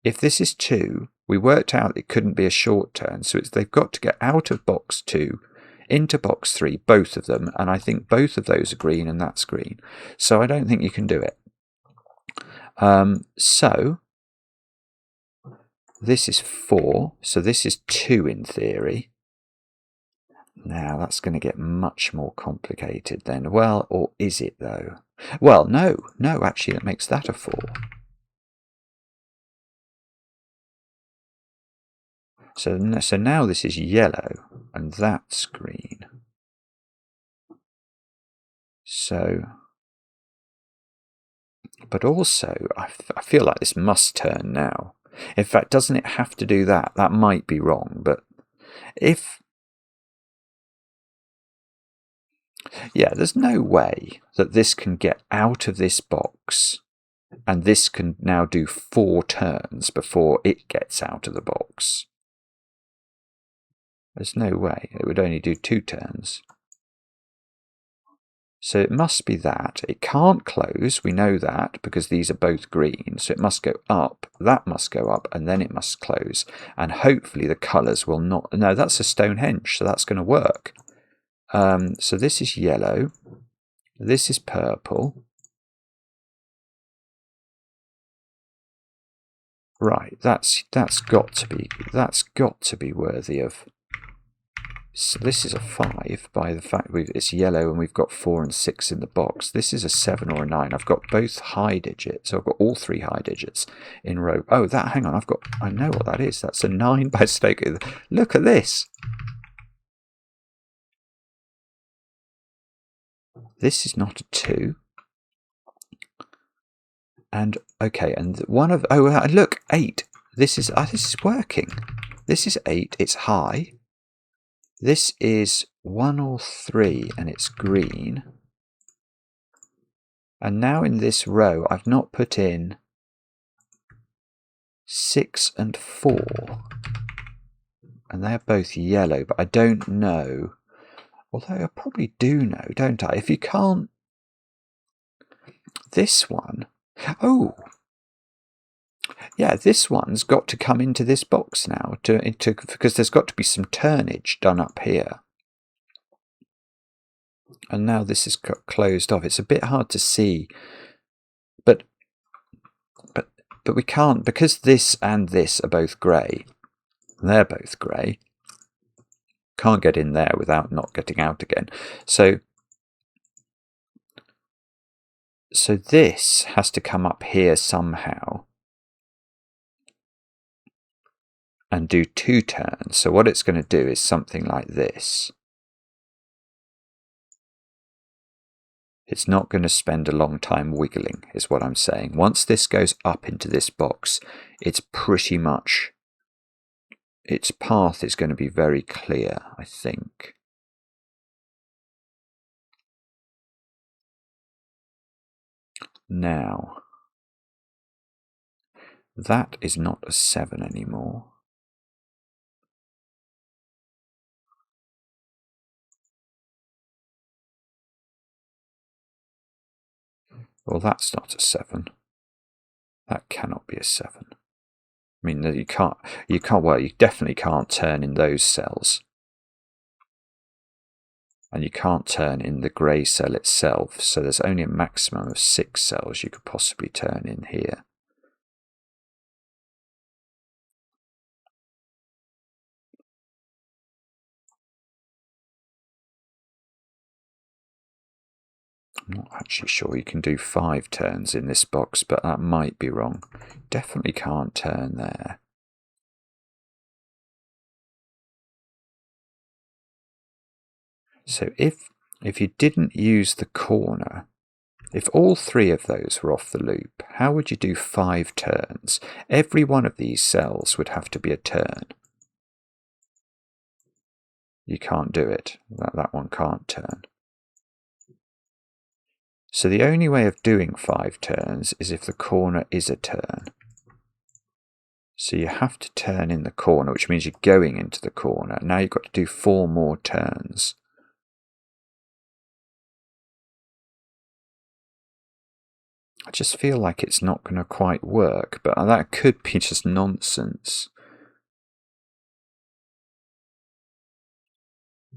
If this is 2, we worked out it couldn't be a short turn, so they've got to get out of box 2 into box 3, both of them, and I think both of those are green and that's green. So I don't think you can do it. So this is 4, so this is 2 in theory. Now that's going to get much more complicated then. Well, or is it though? Well, no, actually that makes that a 4. So now this is yellow and that's green. So, but also I feel like this must turn now. In fact, doesn't it have to do that? That might be wrong, but yeah, there's no way that this can get out of this box and this can now do 4 turns before it gets out of the box. There's no way. It would only do 2 turns. So it must be that. It can't close, we know that, because these are both green. So it must go up, that must go up, and then it must close. And hopefully the colours will not... No, that's a Stonehenge, so that's going to work. So this is yellow. This is purple. Right, that's got to be worthy of... So this is a 5 by the fact it's yellow and we've got 4 and 6 in the box. This is a 7 or a 9. I've got both high digits. So I've got all 3 high digits in row. Oh, hang on, I know what that is. That's a 9 by Sudoku. Look at this. This is not a 2. And, okay, and one of, oh, look, 8. This is working. This is 8, it's high. This is 1 or 3 and it's green. And now in this row, I've not put in 6 and 4. And they're both yellow, but I don't know. Although I probably do know, don't I? If you can't... This one... Oh! Yeah, this one's got to come into this box now because there's got to be some turnage done up here. And now this is closed off. It's a bit hard to see, but we can't, because this and this are both grey. They're both grey. Can't get in there without not getting out again. So this has to come up here somehow and do 2 turns. So what it's going to do is something like this. It's not going to spend a long time wiggling, is what I'm saying. Once this goes up into this box, it's pretty much... its path is going to be very clear, I think. Now, That is not a 7 anymore. Well, that's not a 7. That cannot be a 7. I mean, you can't, well, you definitely can't turn in those cells. And you can't turn in the grey cell itself, so there's only a maximum of 6 cells you could possibly turn in here. I'm not actually sure you can do 5 turns in this box, but that might be wrong. Definitely can't turn there. So if you didn't use the corner, if all 3 of those were off the loop, how would you do 5 turns? Every one of these cells would have to be a turn. You can't do it. That one can't turn. So the only way of doing 5 turns is if the corner is a turn. So you have to turn in the corner, which means you're going into the corner. Now you've got to do 4 more turns. I just feel like it's not going to quite work, but that could be just nonsense.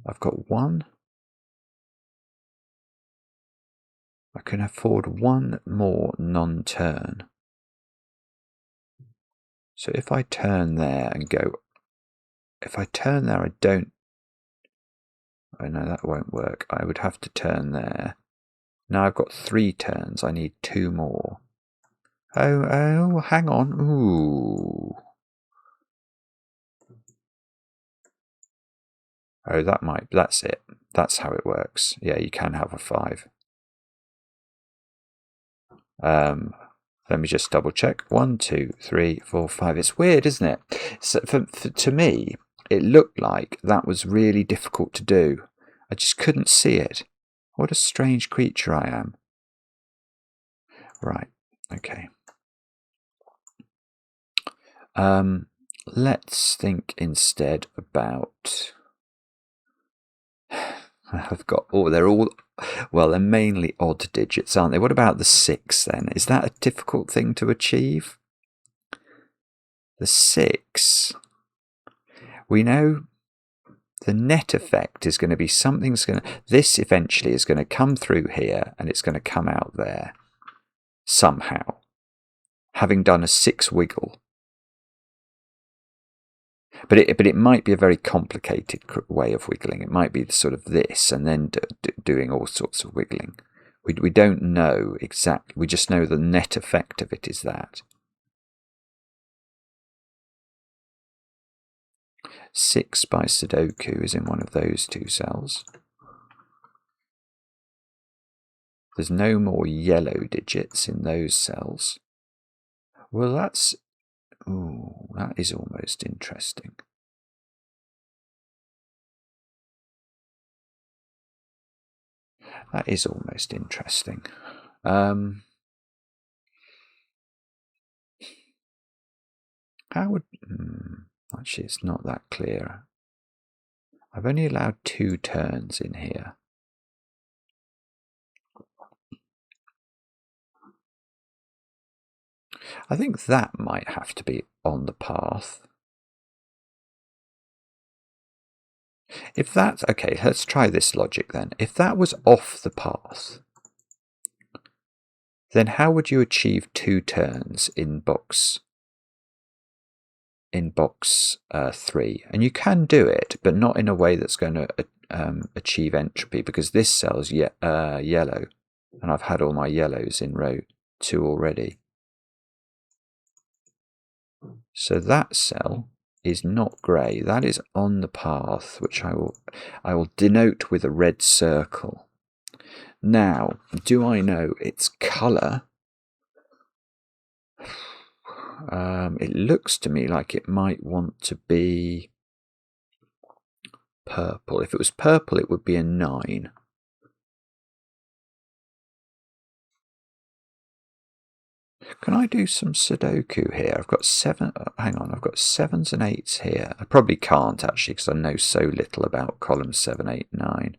I've got 1. I can afford 1 more non-turn. So if I turn there and go, if I turn there, I don't, oh no, that won't work. I would have to turn there. Now I've got 3 turns. I need 2 more. Oh, hang on. Ooh. Oh, that's it. That's how it works. Yeah, you can have a 5. Let me just double check. 1, 2, 3, 4, 5. It's weird, isn't it? So to me, it looked like that was really difficult to do. I just couldn't see it. What a strange creature I am. Right, okay. Let's think instead about... I've got... Oh, they're all... Well, they're mainly odd digits, aren't they? What about the 6 then? Is that a difficult thing to achieve? The 6... We know the net effect is going to be something's going to... This eventually is going to come through here and it's going to come out there. Somehow. Having done a 6 wiggle. But it might be a very complicated way of wiggling. It might be sort of this and then doing all sorts of wiggling. We don't know exactly. We just know the net effect of it is that. 6 by Sudoku is in one of those 2 cells. There's no more yellow digits in those cells. Well, that's... Ooh, that is almost interesting. That is almost interesting. How would... actually, it's not that clear. I've only allowed 2 turns in here. I think that might have to be on the path. If that's... Okay, let's try this logic then. If that was off the path, then how would you achieve 2 turns in box 3? And you can do it, but not in a way that's going to achieve entropy, because this cell's yellow, and I've had all my yellows in row 2 already. So that cell is not grey. That is on the path, which I will denote with a red circle. Now, do I know its colour? It looks to me like it might want to be purple. If it was purple, it would be a 9. Can I do some Sudoku here? I've got hang on, I've got 7s and 8s here. I probably can't actually because I know so little about columns 7, 8, 9.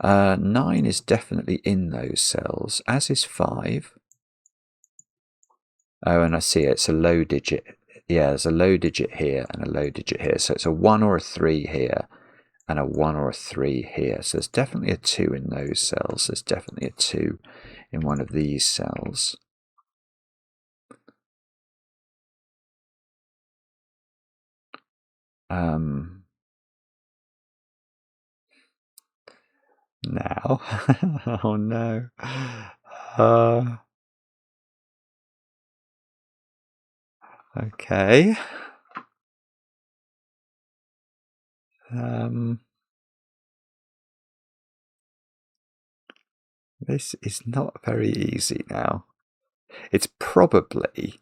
9 is definitely in those cells, as is 5. Oh, and I see it's a low digit. Yeah, there's a low digit here and a low digit here. So it's a 1 or a 3 here and a 1 or a 3 here. So there's definitely a 2 in those cells. There's definitely a 2 in one of these cells. Now, oh no. Okay. This is not very easy now. It's probably,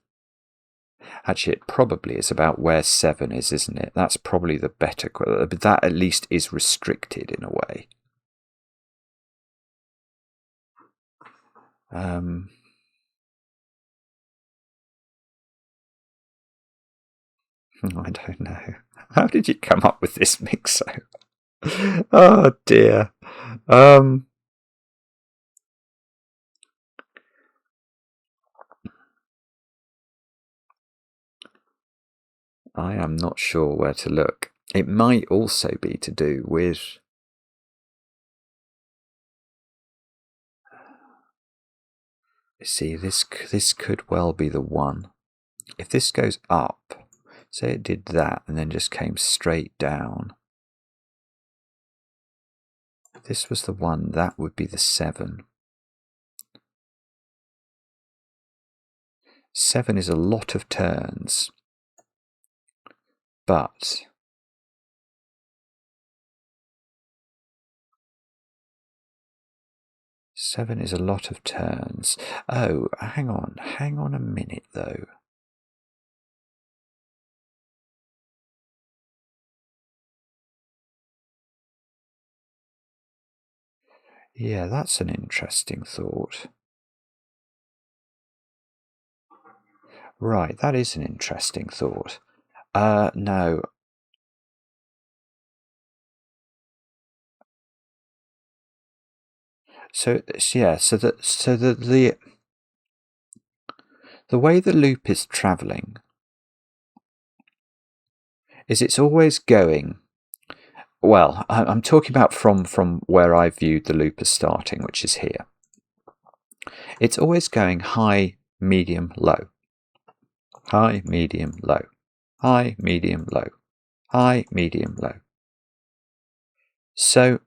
actually it probably is about where 7 is, isn't it? That's probably the better, but that at least is restricted in a way. I don't know. How did you come up with this, Myxo? Oh dear. I am not sure where to look. It might also be to do with see, this could well be the one. If this goes up, say it did that and then just came straight down. If this was the one, that would be the 7. 7 is a lot of turns, but seven is a lot of turns. Oh, hang on a minute though. Yeah, that's an interesting thought. Right, that is an interesting thought. No. So yeah, the way the loop is traveling is it's always going. Well, I'm talking about from where I viewed the loop as starting, which is here. It's always going high, medium, low. High, medium, low. High, medium, low. High, medium, low. So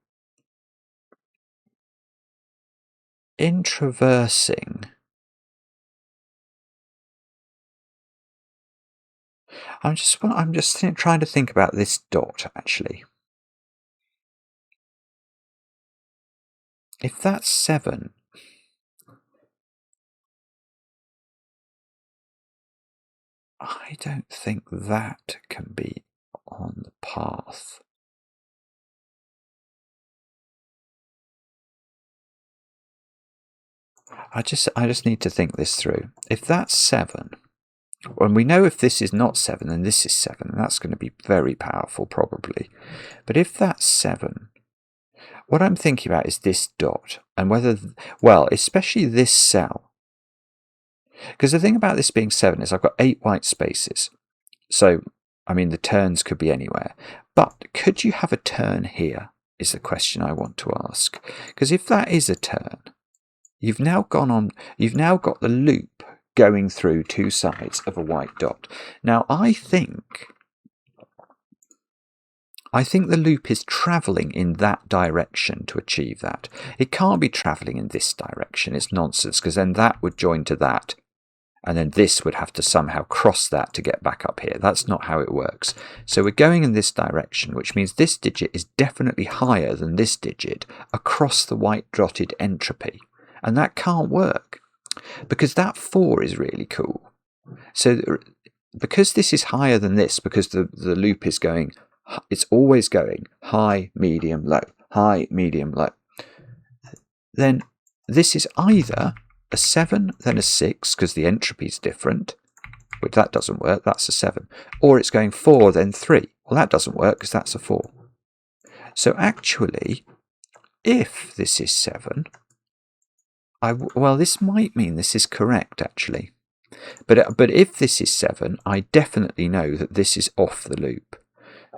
in traversing, I'm just trying to think about this dot actually. If that's 7, I don't think that can be on the path. I just need to think this through. If that's 7, and we know if this is not 7, then this is 7, and that's going to be very powerful probably. But if that's 7, what I'm thinking about is this dot, and whether, well, especially this cell. Because the thing about this being 7 is I've got 8 white spaces. So, I mean, the turns could be anywhere. But could you have a turn here, is the question I want to ask. Because if that is a turn, you've now got the loop going through 2 sides of a white dot. Now, I think the loop is travelling in that direction to achieve that. It can't be travelling in this direction. It's nonsense, because then that would join to that, and then this would have to somehow cross that to get back up here. That's not how it works. So we're going in this direction, which means this digit is definitely higher than this digit across the white dotted entropy. And that can't work, because that 4 is really cool. So because this is higher than this, because the loop is going, it's always going high, medium, low, high, medium, low, then this is either a a 7, then a 6, because the entropy is different, which that doesn't work, that's a 7. Or it's going 4, then 3. Well, that doesn't work, because that's a 4. So actually, if this is 7, well, this might mean this is correct, actually. But if this is 7, I definitely know that this is off the loop.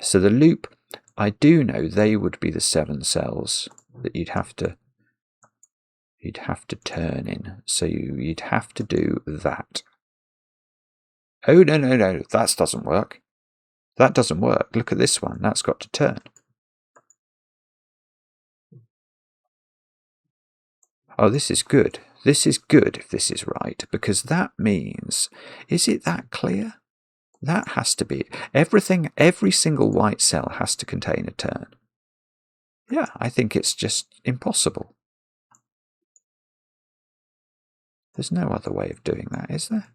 So the loop, I do know they would be the 7 cells that you'd have to turn in. So you'd have to do that. Oh, no, that doesn't work. That doesn't work. Look at this one. That's got to turn. Oh, this is good. This is good if this is right, because that means, is it that clear? That has to be everything. Every single white cell has to contain a turn. Yeah, I think it's just impossible. There's no other way of doing that, is there?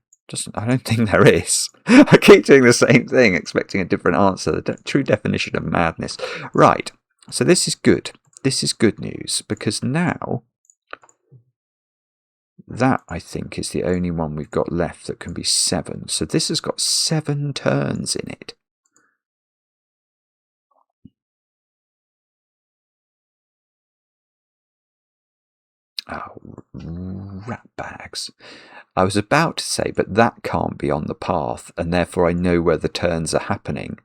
I don't think there is. I keep doing the same thing, expecting a different answer. The true definition of madness. Right, so this is good. This is good news, because now that, I think, is the only one we've got left that can be 7. So this has got 7 turns in it. Oh, rat bags. I was about to say, but that can't be on the path, and therefore I know where the turns are happening.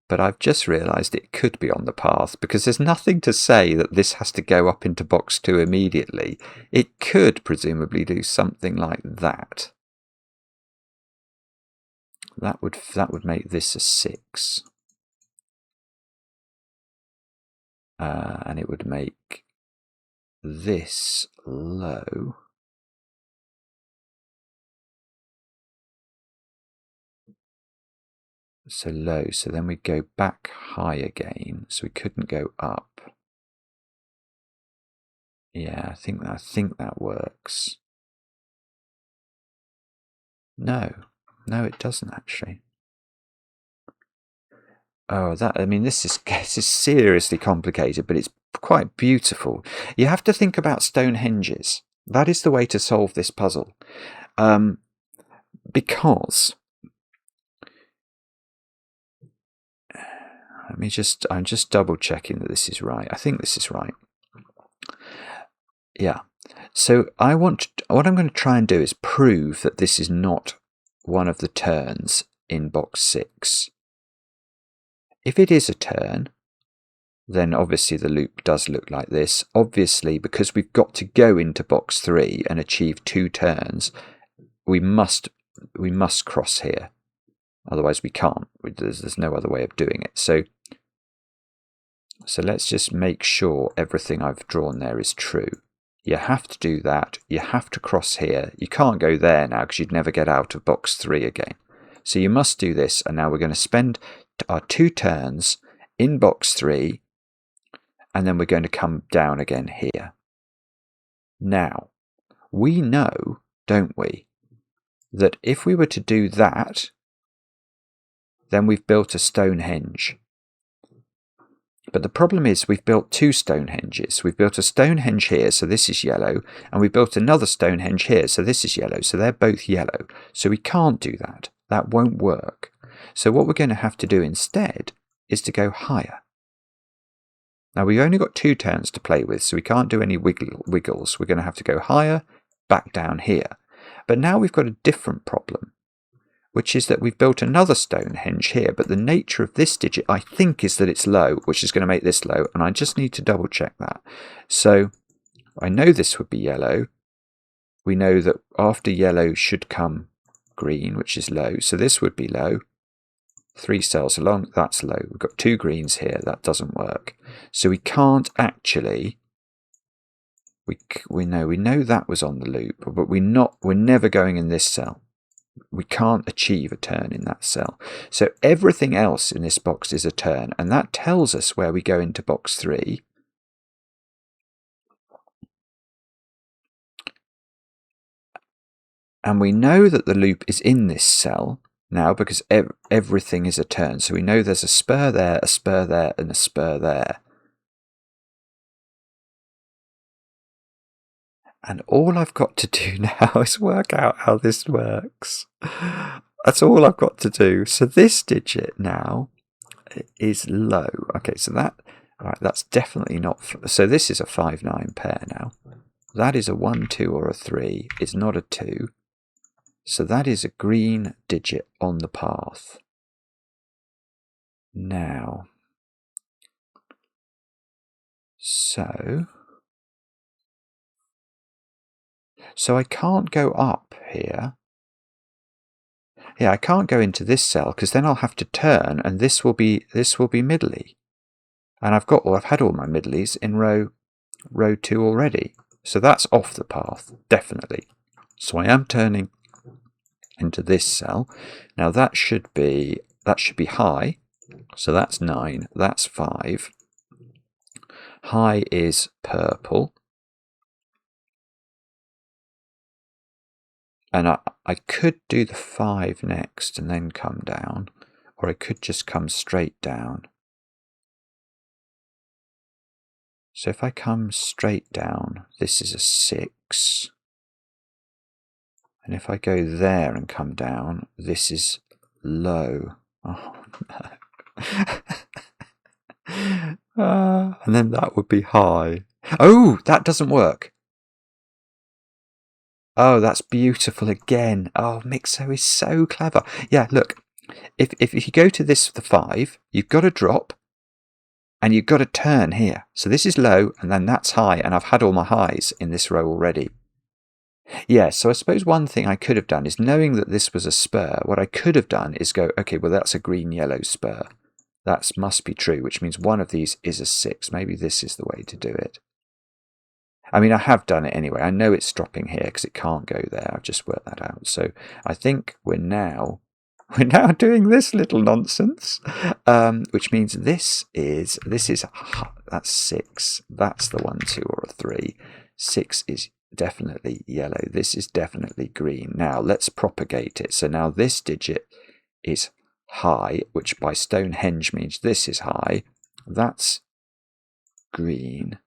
But I've just realised it could be on the path, because there's nothing to say that this has to go up into box 2 immediately. It could presumably do something like that. That would make this a 6. And it would make this low. So low, so then we go back high again, so we couldn't go up. Yeah, I think that works. No, it doesn't actually. Oh, this is seriously complicated, but it's quite beautiful. You have to think about Stonehenges. That is the way to solve this puzzle, because I'm just double checking that this is right. I think this is right. Yeah. So what I'm going to try and do is prove that this is not one of the turns in box 6. If it is a turn, then obviously the loop does look like this. Obviously, because we've got to go into box 3 and achieve 2 turns, we must cross here. Otherwise we can't. There's no other way of doing it. So let's just make sure everything I've drawn there is true. You have to do that. You have to cross here. You can't go there now because you'd never get out of box 3 again. So you must do this, and now we're going to spend our 2 turns in box 3, and then we're going to come down again here. Now, we know, don't we, that if we were to do that, then we've built a Stonehenge. But the problem is we've built 2 Stonehenges. We've built a Stonehenge here, so this is yellow, and we built another Stonehenge here, so this is yellow, so they're both yellow. So we can't do that. That won't work. So what we're going to have to do instead is to go higher. Now we've only got 2 turns to play with, so we can't do any wiggles. We're going to have to go higher, back down here. But now we've got a different problem, which is that we've built another Stonehenge here, but the nature of this digit, I think, is that it's low, which is going to make this low, and I just need to double check that. So I know this would be yellow. We know that after yellow should come green, which is low, so this would be low. 3 cells along, that's low. We've got 2 greens here, that doesn't work. So we can't actually, we know that was on the loop, but we're never going in this cell. We can't achieve a turn in that cell. So everything else in this box is a turn, and that tells us where we go into box 3. And we know that the loop is in this cell now because everything is a turn. So we know there's a spur there, and a spur there. And all I've got to do now is work out how this works. That's all I've got to do. So this digit now is low. Okay, so that's definitely not. So this is a 5-9 pair now. That is a 1, 2, or a 3. It's not a 2. So that is a green digit on the path. Now, so I can't go up here. Yeah, I can't go into this cell because then I'll have to turn, and this will be middly. And I've had all my middlies in row 2 already. So that's off the path, definitely. So I am turning into this cell. Now that should be high. So that's 9, that's 5. High is purple. And I could do the 5 next and then come down, or I could just come straight down. So if I come straight down, this is a 6. And if I go there and come down, this is low. Oh no. And then that would be high. Oh, that doesn't work. Oh, that's beautiful again. Oh, Myxo is so clever. Yeah, look. If you go to this, the 5, you've got to drop. And you've got to turn here. So this is low, and then that's high, and I've had all my highs in this row already. Yeah, so I suppose one thing I could have done is, knowing that this was a spur, what I could have done is go, okay, well, that's a green-yellow spur. That must be true, which means one of these is a 6. Maybe this is the way to do it. I mean, I have done it anyway. I know it's dropping here because it can't go there. I've just worked that out. So I think we're now doing this little nonsense, which means that's 6. That's the 1, 2, or a 3. 6 is definitely yellow. This is definitely green. Now let's propagate it. So now this digit is high, which by Stonehenge means this is high. That's green.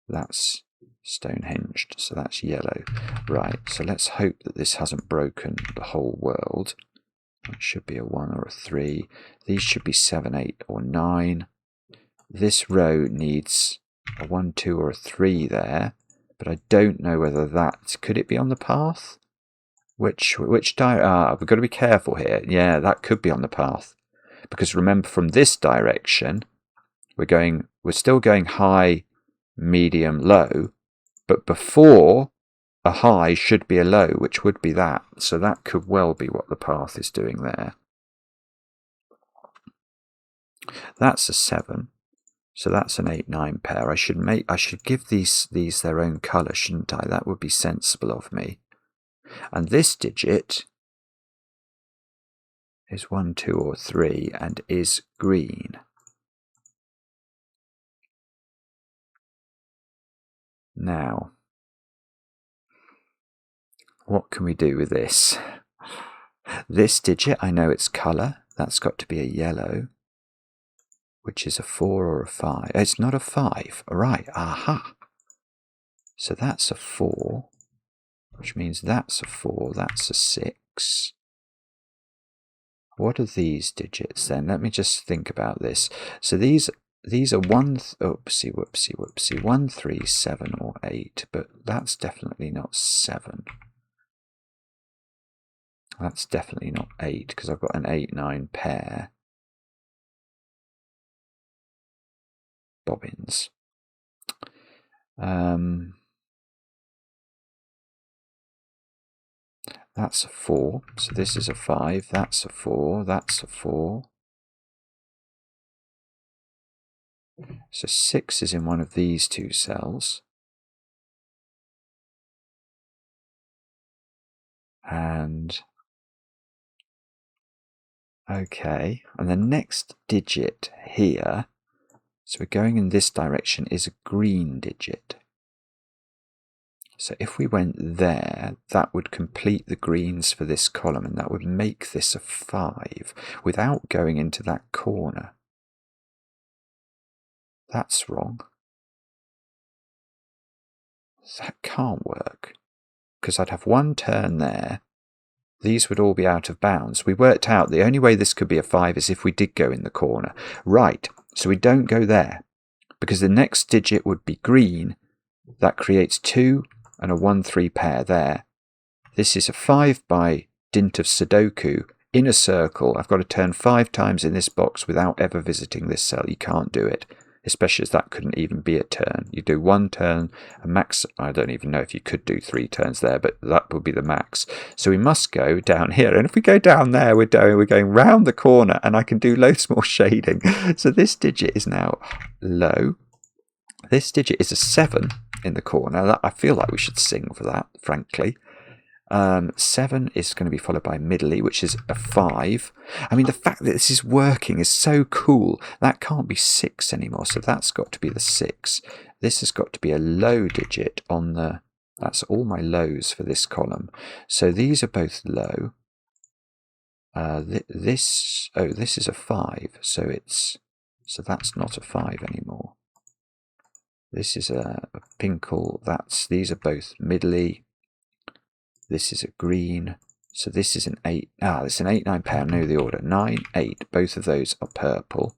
That's Stonehenged, so that's yellow. Right, so let's hope that this hasn't broken the whole world. It should be a 1 or a 3. These should be 7, 8, or 9. This row needs a 1, 2, or a 3 there, but I don't know whether that... Could it be on the path? Which we've got to be careful here. Yeah, that could be on the path. Because remember, from this direction, we're still going high, medium, low, but before a high should be a low, which would be that. So that could well be what the path is doing there. That's a 7. So that's an 8, 9 pair. I should give these their own colour, shouldn't I? That would be sensible of me. And this digit is 1, 2, or 3 and is green. Now, what can we do with this? This digit, I know its colour. That's got to be a yellow, which is a 4 or a 5. It's not a 5. Right, aha. So that's a 4, which means that's a 4. That's a 6. What are these digits then? Let me just think about this. So these are 1, 3, 7, or 8, but that's definitely not 7. That's definitely not 8 because I've got an 8, 9 pair. Bobbins. That's a 4, so this is a 5, that's a 4, that's a 4. So 6 is in one of these two cells. And okay, and the next digit here, so we're going in this direction, is a green digit. So if we went there, that would complete the greens for this column, and that would make this a 5 without going into that corner. That's wrong. That can't work, because I'd have one turn there. These would all be out of bounds. We worked out the only way this could be a 5 is if we did go in the corner. Right, so we don't go there, because the next digit would be green. That creates 2 and a 1-3 pair there. This is a 5 by dint of Sudoku in a circle. I've got to turn 5 times in this box without ever visiting this cell. You can't do it, especially as that couldn't even be a turn. You do 1 turn, a max. I don't even know if you could do 3 turns there, but that would be the max. So we must go down here, and if we go down there, we're going round the corner, and I can do loads more shading. So this digit is now low. This digit is a 7 in the corner. I feel like we should sing for that, frankly. 7 is going to be followed by middly, which is a 5. I mean, the fact that this is working is so cool. That can't be 6 anymore, so that's got to be the 6. This has got to be a low digit on the... That's all my lows for this column. So these are both low. This is a 5, so that's not a 5 anymore. This is a pinkle. These are both middly. This is a green. So this is an 8. It's an 8-9 pair. I know the order. 9, 8. Both of those are purple.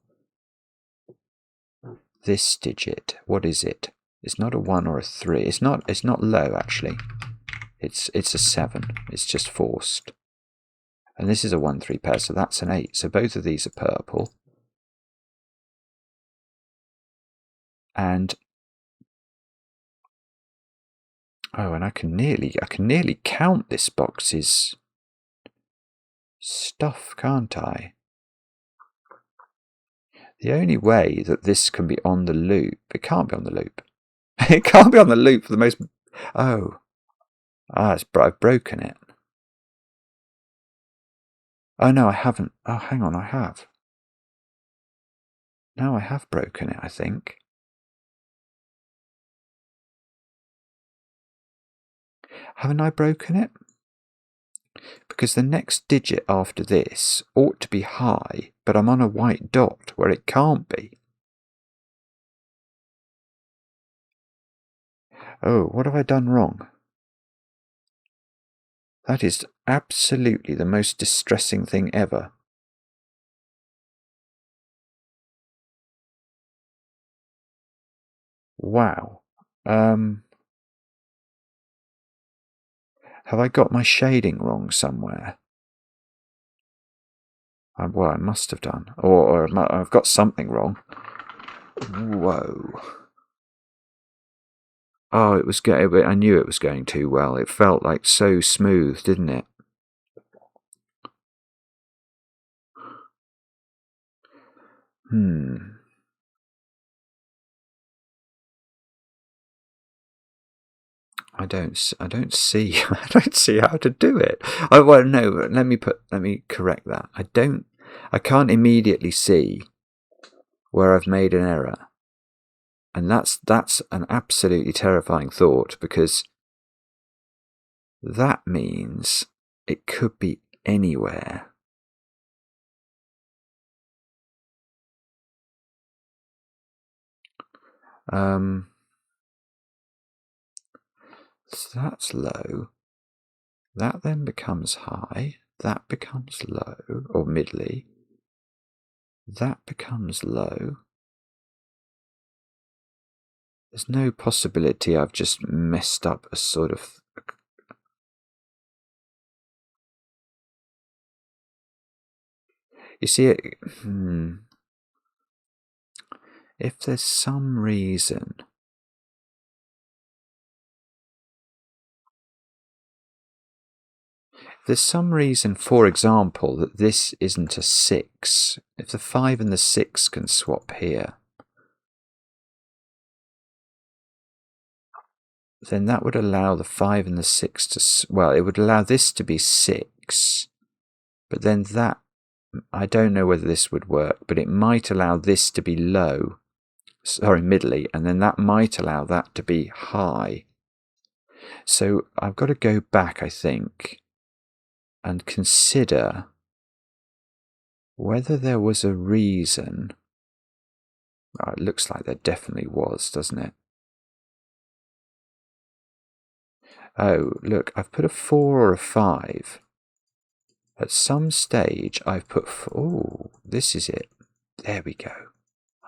This digit, what is it? It's not a 1 or a 3. It's not low actually. It's a 7. It's just forced. And this is a 1-3 pair, so that's an 8. So both of these are purple. And and I can nearly count this box's stuff, can't I? The only way that this can be on the loop, it can't be on the loop. It can't be on the loop for the most... I've broken it. Oh no, I haven't. Oh, hang on, I have. No, I have broken it, I think. Haven't I broken it? Because the next digit after this ought to be high, but I'm on a white dot where it can't be. Oh, what have I done wrong? That is absolutely the most distressing thing ever. Wow. Have I got my shading wrong somewhere? Well, I must have done. Or I've got something wrong. Whoa. Oh, I knew it was going too well. It felt like so smooth, didn't it? I don't see how to do it. Well, no, let me correct that. I can't immediately see where I've made an error. And that's an absolutely terrifying thought, because that means it could be anywhere. So that's low. That then becomes high. That becomes low, or middly. That becomes low. There's no possibility I've just messed up a sort of... You see, if there's some reason... There's some reason, for example, that this isn't a 6. If the 5 and the 6 can swap here, then that would allow the 5 and the 6 to... Well, it would allow this to be 6. But then that... I don't know whether this would work, but it might allow this to be low. Sorry, middly. And then that might allow that to be high. So I've got to go back, I think, and consider whether there was a reason. It looks like there definitely was, doesn't it? Oh, look, I've put a 4 or a 5. At some stage, I've put... Oh, this is it. There we go.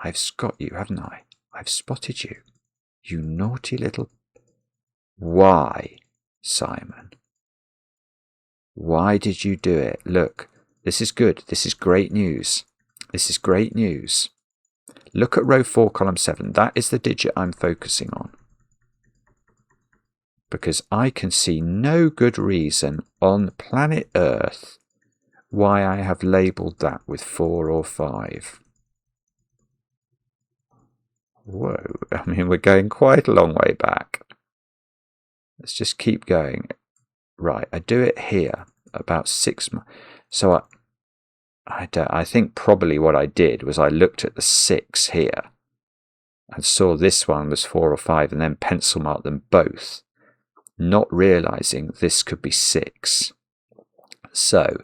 I've got you, haven't I? I've spotted you. You naughty little... Why, Simon? Why did you do it? Look, this is good. This is great news. This is great news. Look at row 4, column 7. That is the digit I'm focusing on. Because I can see no good reason on planet Earth why I have labelled that with 4 or 5. Whoa, I mean, we're going quite a long way back. Let's just keep going. Right, I do it here, about 6 months. So I think probably what I did was I looked at the 6 here and saw this one was 4 or 5 and then pencil marked them both, not realising this could be 6. So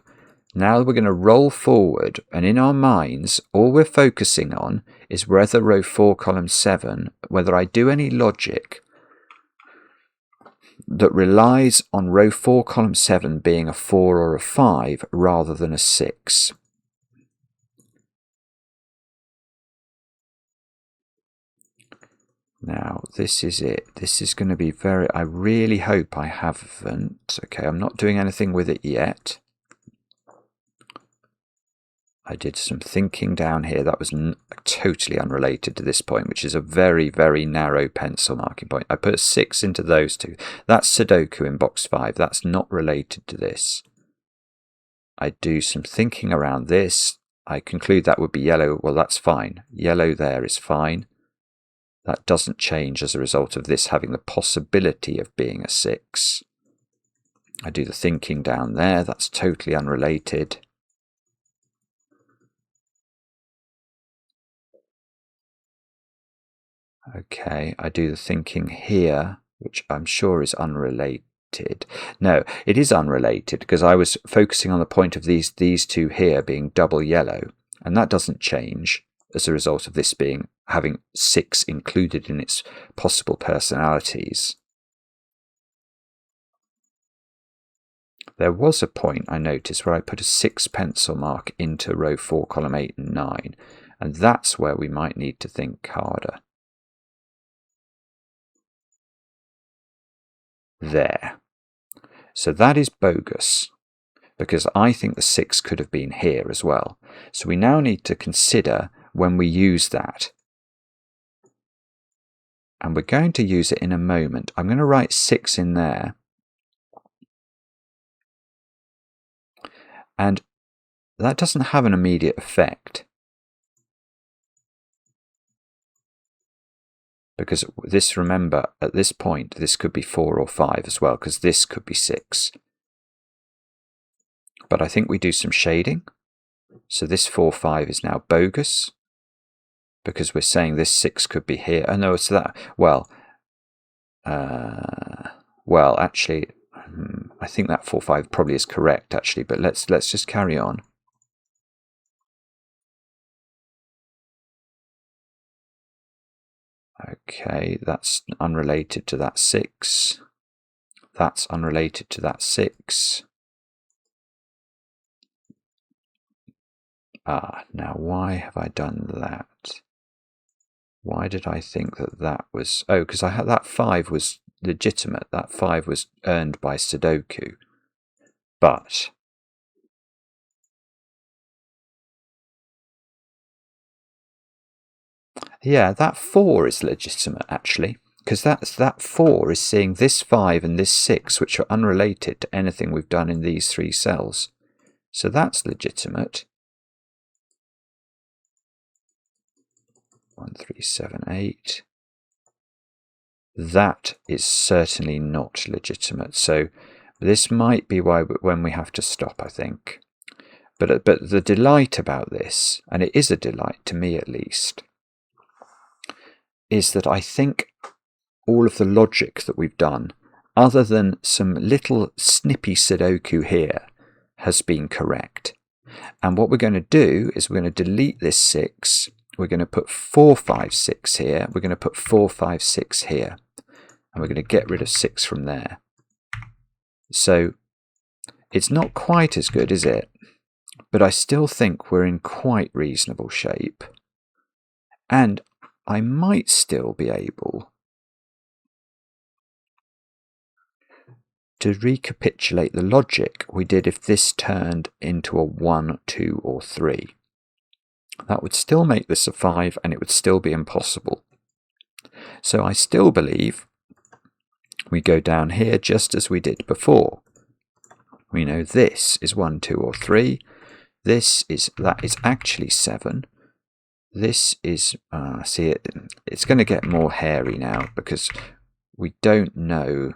now we're going to roll forward, and in our minds all we're focusing on is whether row 4 column 7, whether I do any logic that relies on row 4 column 7 being a 4 or a 5 rather than a 6. Now, this is it. This is going to be very... I really hope I haven't... Okay, I'm not doing anything with it yet. I did some thinking down here that was totally unrelated to this point, which is a very, very narrow pencil marking point. I put a 6 into those two. That's Sudoku in box 5. That's not related to this. I do some thinking around this. I conclude that would be yellow. Well, that's fine. Yellow there is fine. That doesn't change as a result of this having the possibility of being a 6. I do the thinking down there. That's totally unrelated. Okay, I do the thinking here, which I'm sure is unrelated. No, it is unrelated because I was focusing on the point of these two here being double yellow, and that doesn't change as a result of this being having 6 included in its possible personalities. There was a point I noticed where I put a 6 pencil mark into row 4, column 8 and 9, and that's where we might need to think harder. There. So that is bogus, because I think the 6 could have been here as well. So we now need to consider when we use that. And we're going to use it in a moment. I'm going to write 6 in there. And that doesn't have an immediate effect. Because this, remember, at this point, this could be 4 or 5 as well, because this could be 6. But I think we do some shading. So this 4, 5 is now bogus, because we're saying this 6 could be here. Oh no, it's that. Well, actually, I think that 4, 5 probably is correct, actually, but let's just carry on. Okay, that's unrelated to that 6. That's unrelated to that 6. Now why have I done that? Why did I think that was... Oh, because I had that 5 was legitimate. That 5 was earned by Sudoku. But... yeah, that 4 is legitimate, actually. Because that 4 is seeing this 5 and this 6, which are unrelated to anything we've done in these 3 cells. So that's legitimate. 1, 3, 7, 8. That is certainly not legitimate. So this might be why when we have to stop, I think. But the delight about this, and it is a delight to me at least, is that I think all of the logic that we've done, other than some little snippy Sudoku here, has been correct. And what we're going to do is we're going to delete this 6. We're going to put 4, 5, 6 here. We're going to put 4, 5, 6 here. And we're going to get rid of 6 from there. So it's not quite as good, is it? But I still think we're in quite reasonable shape. And I might still be able to recapitulate the logic we did if this turned into a 1, 2, or 3. That would still make this a 5, and it would still be impossible. So I still believe we go down here just as we did before. We know this is 1, 2, or 3. That is actually 7. This is, see, it's going to get more hairy now because we don't know.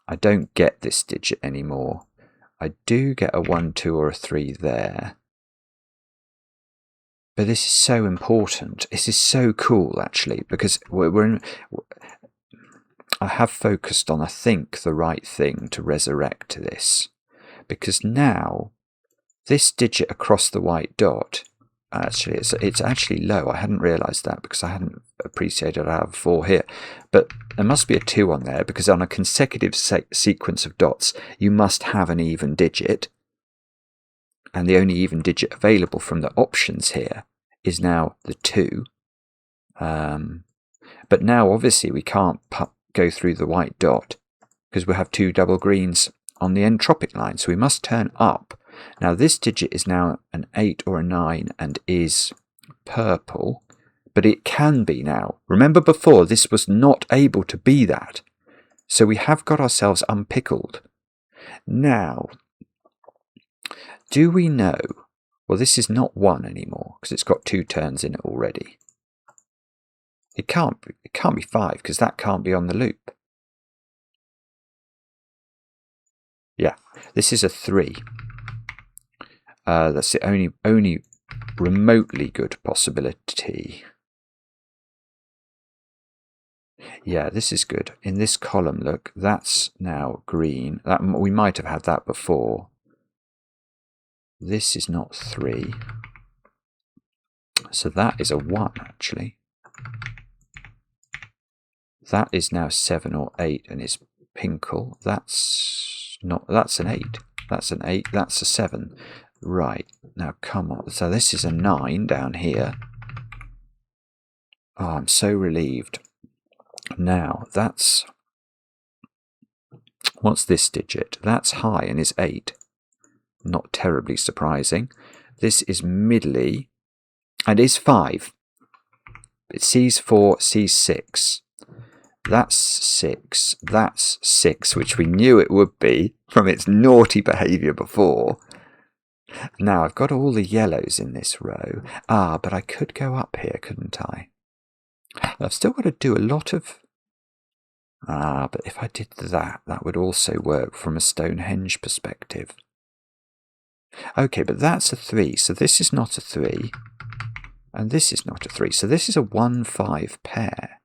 I don't get this digit anymore. I do get a 1, 2, or a 3 there. But this is so important. This is so cool, actually, because I have focused on, I think, the right thing to resurrect this. Because now, this digit across the white dot, actually, it's actually low. I hadn't realised that because I hadn't appreciated I have 4 here. But there must be a 2 on there because on a consecutive sequence of dots, you must have an even digit. And the only even digit available from the options here is now the 2. But now, obviously, we can't go through the white dot because we have 2 double greens on the entropic line. So we must turn up. Now, this digit is now an 8 or a 9 and is purple, but it can be now. Remember before, this was not able to be that. So we have got ourselves unpickled. Now, do we know? Well, this is not 1 anymore because it's got 2 turns in it already. It can't be 5 because that can't be on the loop. Yeah, this is a 3. That's the only remotely good possibility. Yeah, this is good. In this column, look, that's now green. We might have had that before. This is not 3. So that is a 1, actually. That is now 7 or 8 and it's pinkle. That's an 8. That's an 8. That's a 7. Right. Now, come on. So this is a 9 down here. Oh, I'm so relieved. Now, what's this digit? That's high and is 8. Not terribly surprising. This is middly and is 5. It sees 4, sees 6. That's 6. That's 6, which we knew it would be from its naughty behaviour before. Now, I've got all the yellows in this row. But I could go up here, couldn't I? I've still got to do a lot of... but if I did that, that would also work from a Stonehenge perspective. Okay, but that's a 3, so this is not a 3. And this is not a 3, so this is a 1-5 pair.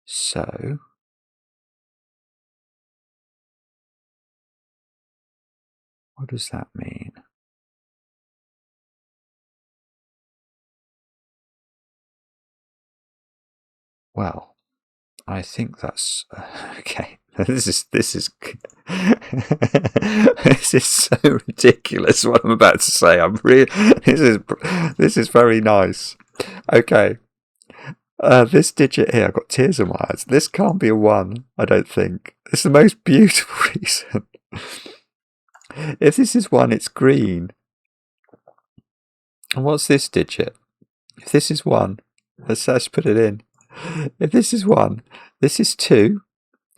So, what does that mean? Well, I think that's okay. This is this is so ridiculous. What I'm about to say. This is very nice. Okay. This digit here, I've got tears in my eyes. This can't be a 1, I don't think. It's the most beautiful reason. If this is 1, it's green. And what's this digit? If this is 1, let's put it in. If this is 1, this is 2,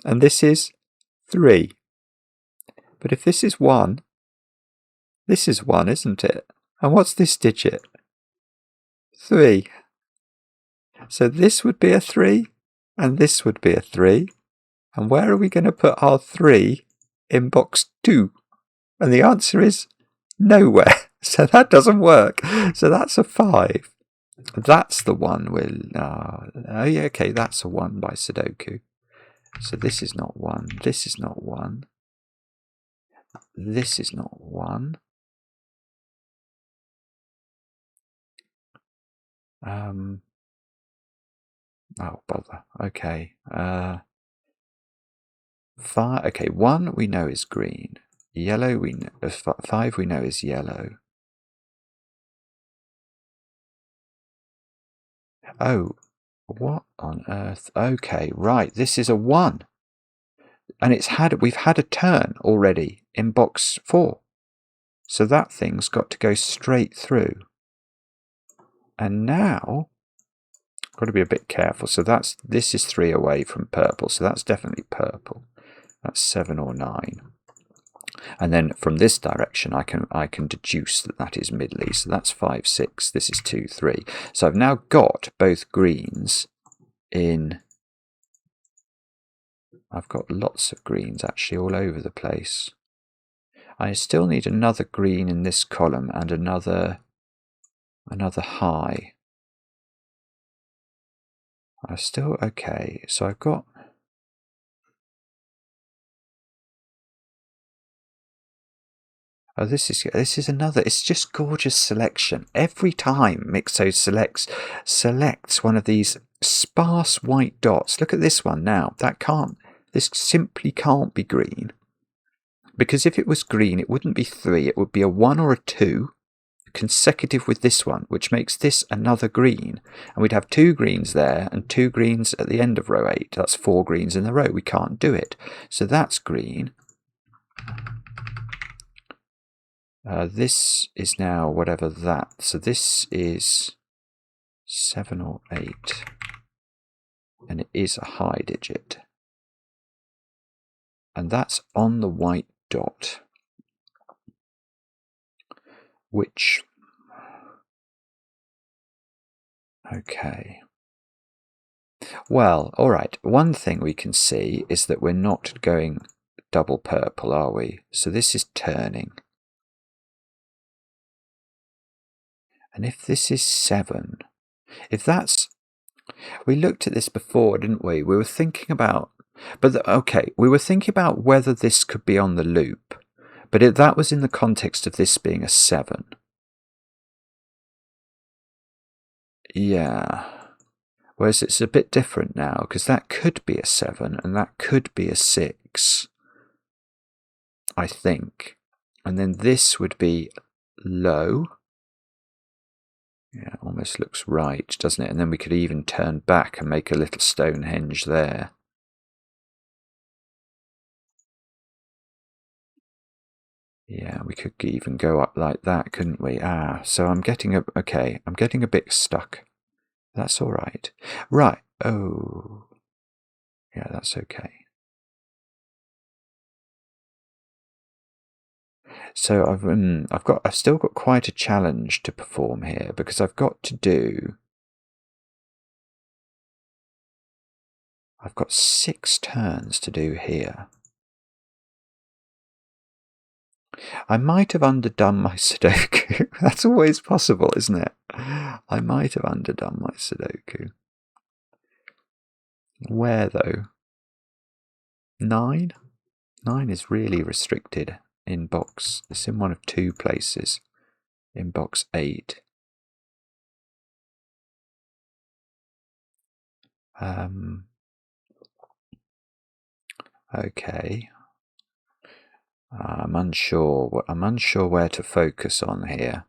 and this is 3. But if this is 1, this is 1, isn't it? And what's this digit? 3. So this would be a 3, and this would be a 3. And where are we going to put our 3 in box 2? And the answer is nowhere. So that doesn't work. So that's a 5. That's the one oh yeah, okay, that's a 1 by Sudoku. So this is not 1. This is not 1. This is not 1. Oh, bother. Okay. 5. Okay, 1 we know is green. Yellow we know. 5 we know is yellow. Oh, what on earth? Okay, right. This is a 1. And we've had a turn already in box 4. So that thing's got to go straight through. And now, got to be a bit careful. So this is 3 away from purple. So that's definitely purple. That's 7 or 9. And then from this direction, I can deduce that is middly. So that's 5, 6. This is 2, 3. So I've now got both greens in. I've got lots of greens actually all over the place. I still need another green in this column and another high. Okay. So I've got. Oh, this is another. It's just gorgeous selection. Every time Myxo selects one of these sparse white dots. Look at this one now. This simply can't be green. Because if it was green, it wouldn't be 3. It would be a 1 or a 2 consecutive with this one, which makes this another green. And we'd have 2 greens there and 2 greens at the end of row 8. That's 4 greens in a row. We can't do it. So that's green. This is now whatever that. So this is 7 or 8. And it is a high digit. And that's on the white dot. Which. Okay. Well, all right. One thing we can see is that we're not going double purple, are we? So this is turning. And if this is 7, we looked at this before, didn't we? We were thinking about, we were thinking about whether this could be on the loop, but that was in the context of this being a 7. Yeah. Whereas it's a bit different now, because that could be a 7 and that could be a 6, I think. And then this would be low. Yeah, almost looks right, doesn't it? And then we could even turn back and make a little Stonehenge there. Yeah, we could even go up like that, couldn't we? So I'm getting a bit stuck. That's all right. Right. Oh. Yeah, that's okay. So I've still got quite a challenge to perform here, because I've got 6 turns to do here. I might have underdone my Sudoku. That's always possible, isn't it? I might have underdone my Sudoku. Where though? 9? 9 is really restricted in box. It's in one of 2 places. In box 8. Okay. I'm unsure where to focus on here.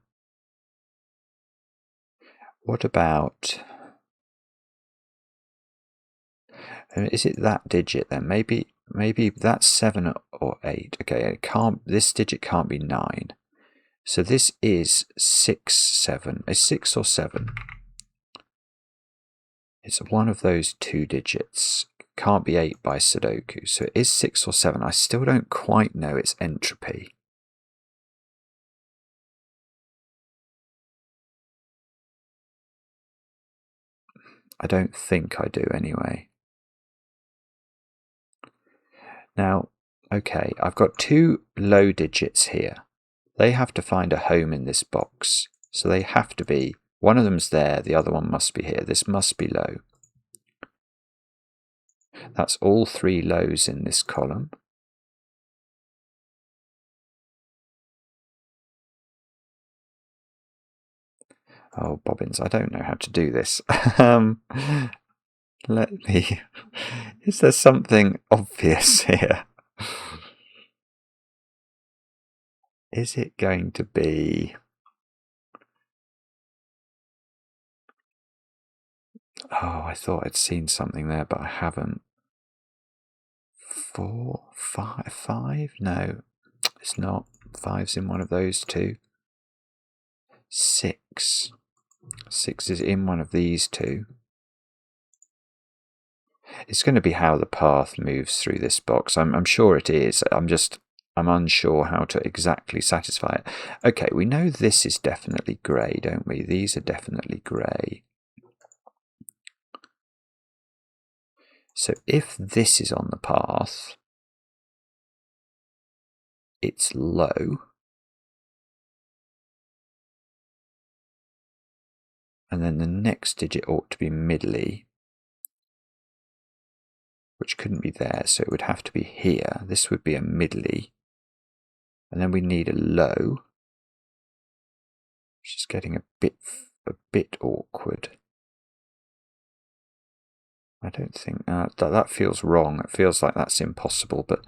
What about? Is it that digit then? Maybe that's 7 or 8. Okay, this digit can't be 9. So this is 6, 7. Is 6 or 7? It's one of those 2 digits. Can't be 8 by Sudoku. So it is 6 or 7. I still don't quite know its entropy. I don't think I do anyway. Now, okay, I've got 2 low digits here. They have to find a home in this box. So they have to be, one of them's there, the other one must be here. This must be low. That's all 3 lows in this column. Oh, bobbins, I don't know how to do this. Let me... Is there something obvious here? Is it going to be... Oh, I thought I'd seen something there, but I haven't. 4, 5, 5? No, it's not. 5's in one of those two. 6. 6 is in one of these two. It's going to be how the path moves through this box. I'm sure it is. I'm unsure how to exactly satisfy it. Okay, we know this is definitely grey, don't we? These are definitely grey. So if this is on the path, it's low. And then the next digit ought to be middly, which couldn't be there, so it would have to be here. This would be a middly. And then we need a low, which is getting a bit awkward. I don't think that feels wrong. It feels like that's impossible. But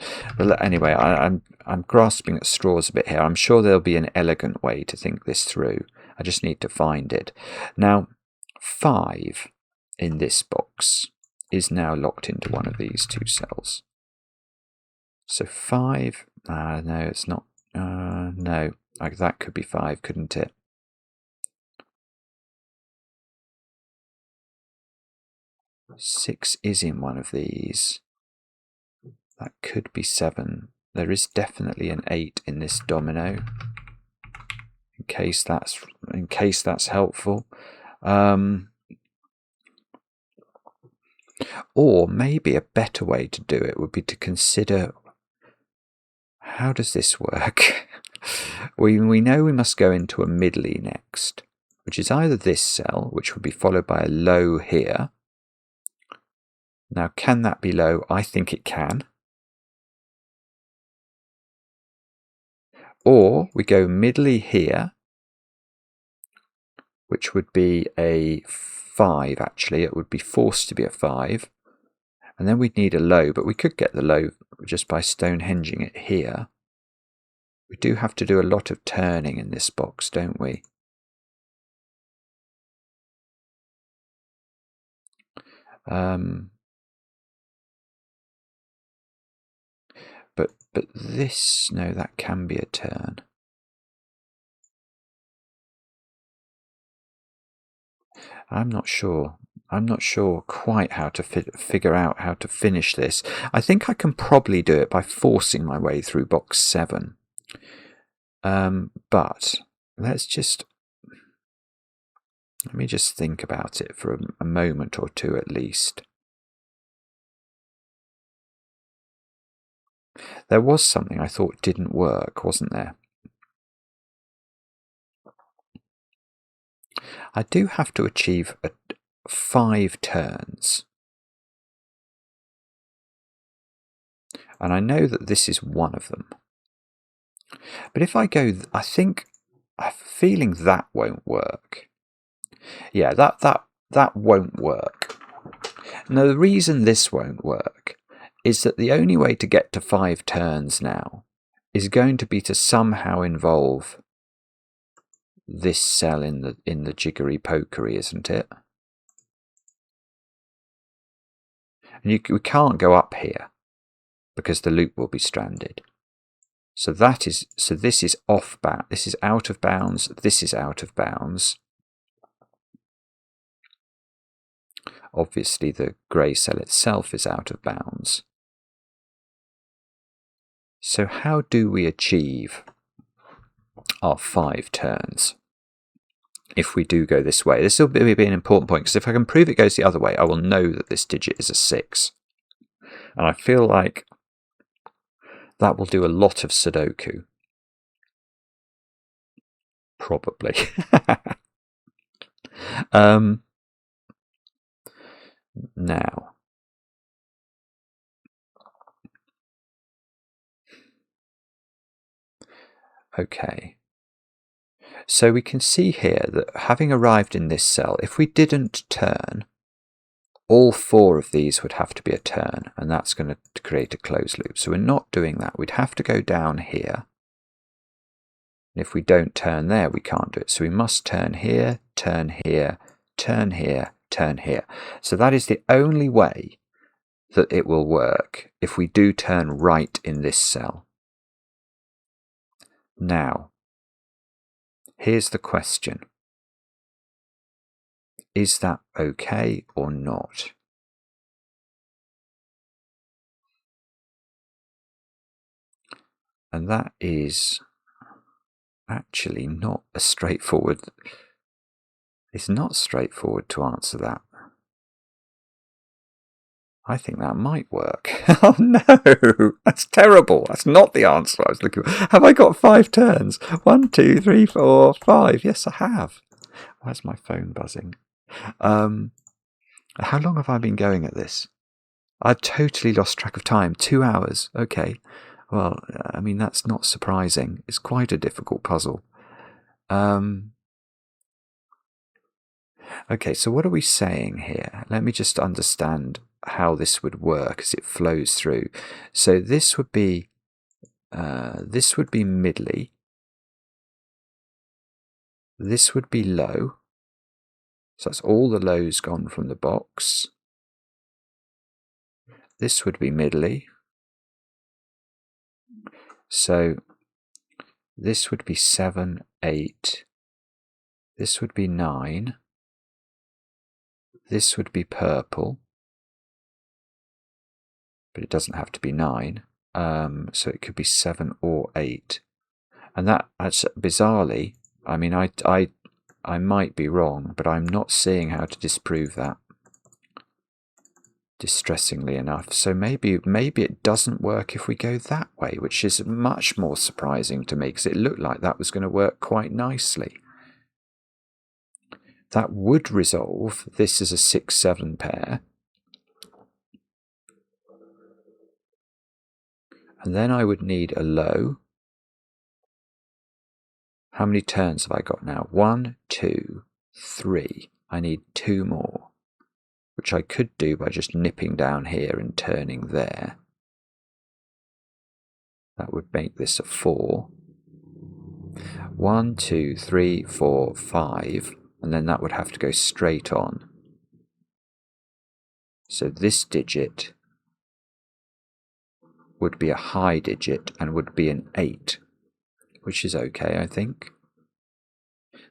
anyway, I'm grasping at straws a bit here. I'm sure there'll be an elegant way to think this through. I just need to find it. Now, 5 in this box is now locked into one of these two cells. So 5. No, it's not. No, that could be 5, couldn't it? 6 is in one of these. That could be 7. There is definitely an 8 in this domino. In case that's helpful. Or maybe a better way to do it would be to consider, how does this work? we know we must go into a middly next, which is either this cell, which would be followed by a low here. Now, can that be low? I think it can. Or we go middly here, which would be a 5 actually. It would be forced to be a 5. And then we'd need a low, but we could get the low just by stonehenging it here. We do have to do a lot of turning in this box, don't we? But this, no, that can be a turn. I'm not sure. I'm not sure quite how to figure out how to finish this. I think I can probably do it by forcing my way through box 7. But let me just think about it for a moment or two at least. There was something I thought didn't work, wasn't there? I do have to achieve 5 turns. And I know that this is one of them. But if I go, I think, I'm feeling that won't work. Yeah, that won't work. Now, the reason this won't work is that the only way to get to 5 turns now is going to be to somehow involve this cell in the jiggery pokery, isn't it? And we can't go up here because the loop will be stranded. So this is off bound. This is out of bounds. This is out of bounds. Obviously, the grey cell itself is out of bounds. So how do we achieve our 5 turns if we do go this way? This will be an important point, because if I can prove it goes the other way, I will know that this digit is a 6. And I feel like that will do a lot of Sudoku. Probably. Now, okay. So we can see here that having arrived in this cell, if we didn't turn, all 4 of these would have to be a turn, and that's going to create a closed loop. So we're not doing that. We'd have to go down here. And if we don't turn there, we can't do it. So we must turn here, turn here, turn here, turn here. So that is the only way that it will work if we do turn right in this cell. Now, here's the question. Is that okay or not? And that is actually not a straightforward. It's not straightforward to answer that. I think that might work. Oh no, that's terrible. That's not the answer I was looking for. Have I got 5 turns? 1, 2, 3, 4, 5. Yes, I have. Why is my phone buzzing? How long have I been going at this? I've totally lost track of time. 2 hours. Okay. Well, I mean, that's not surprising. It's quite a difficult puzzle. Okay, so what are we saying here? Let me just understand how this would work as it flows through. So this would be middly. This would be low. So that's all the lows gone from the box. This would be middly. So this would be 7, 8. This would be 9. This would be purple. But it doesn't have to be 9. So it could be 7 or 8. And that's bizarrely, I mean, I might be wrong, but I'm not seeing how to disprove that, distressingly enough. So maybe it doesn't work if we go that way, which is much more surprising to me, because it looked like that was going to work quite nicely. That would resolve this as a 6-7 pair. And then I would need a low. How many turns have I got now? 1, 2, 3. I need 2 more, which I could do by just nipping down here and turning there. That would make this a 4. 1, 2, 3, 4, 5. And then that would have to go straight on. So this digit would be a high digit and would be an 8, which is okay, I think.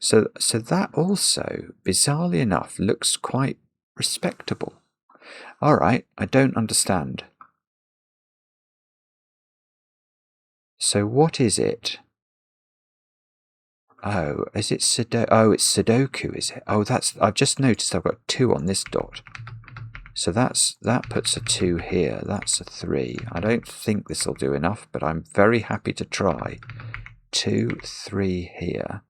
So that also, bizarrely enough, looks quite respectable. All right, I don't understand. So what is it? Oh, is it Sudoku? Oh, it's Sudoku, is it? Oh, I've just noticed I've got 2 on this dot. So that puts a 2 here. That's a 3. I don't think this will do enough, but I'm very happy to try. 2, 3 here.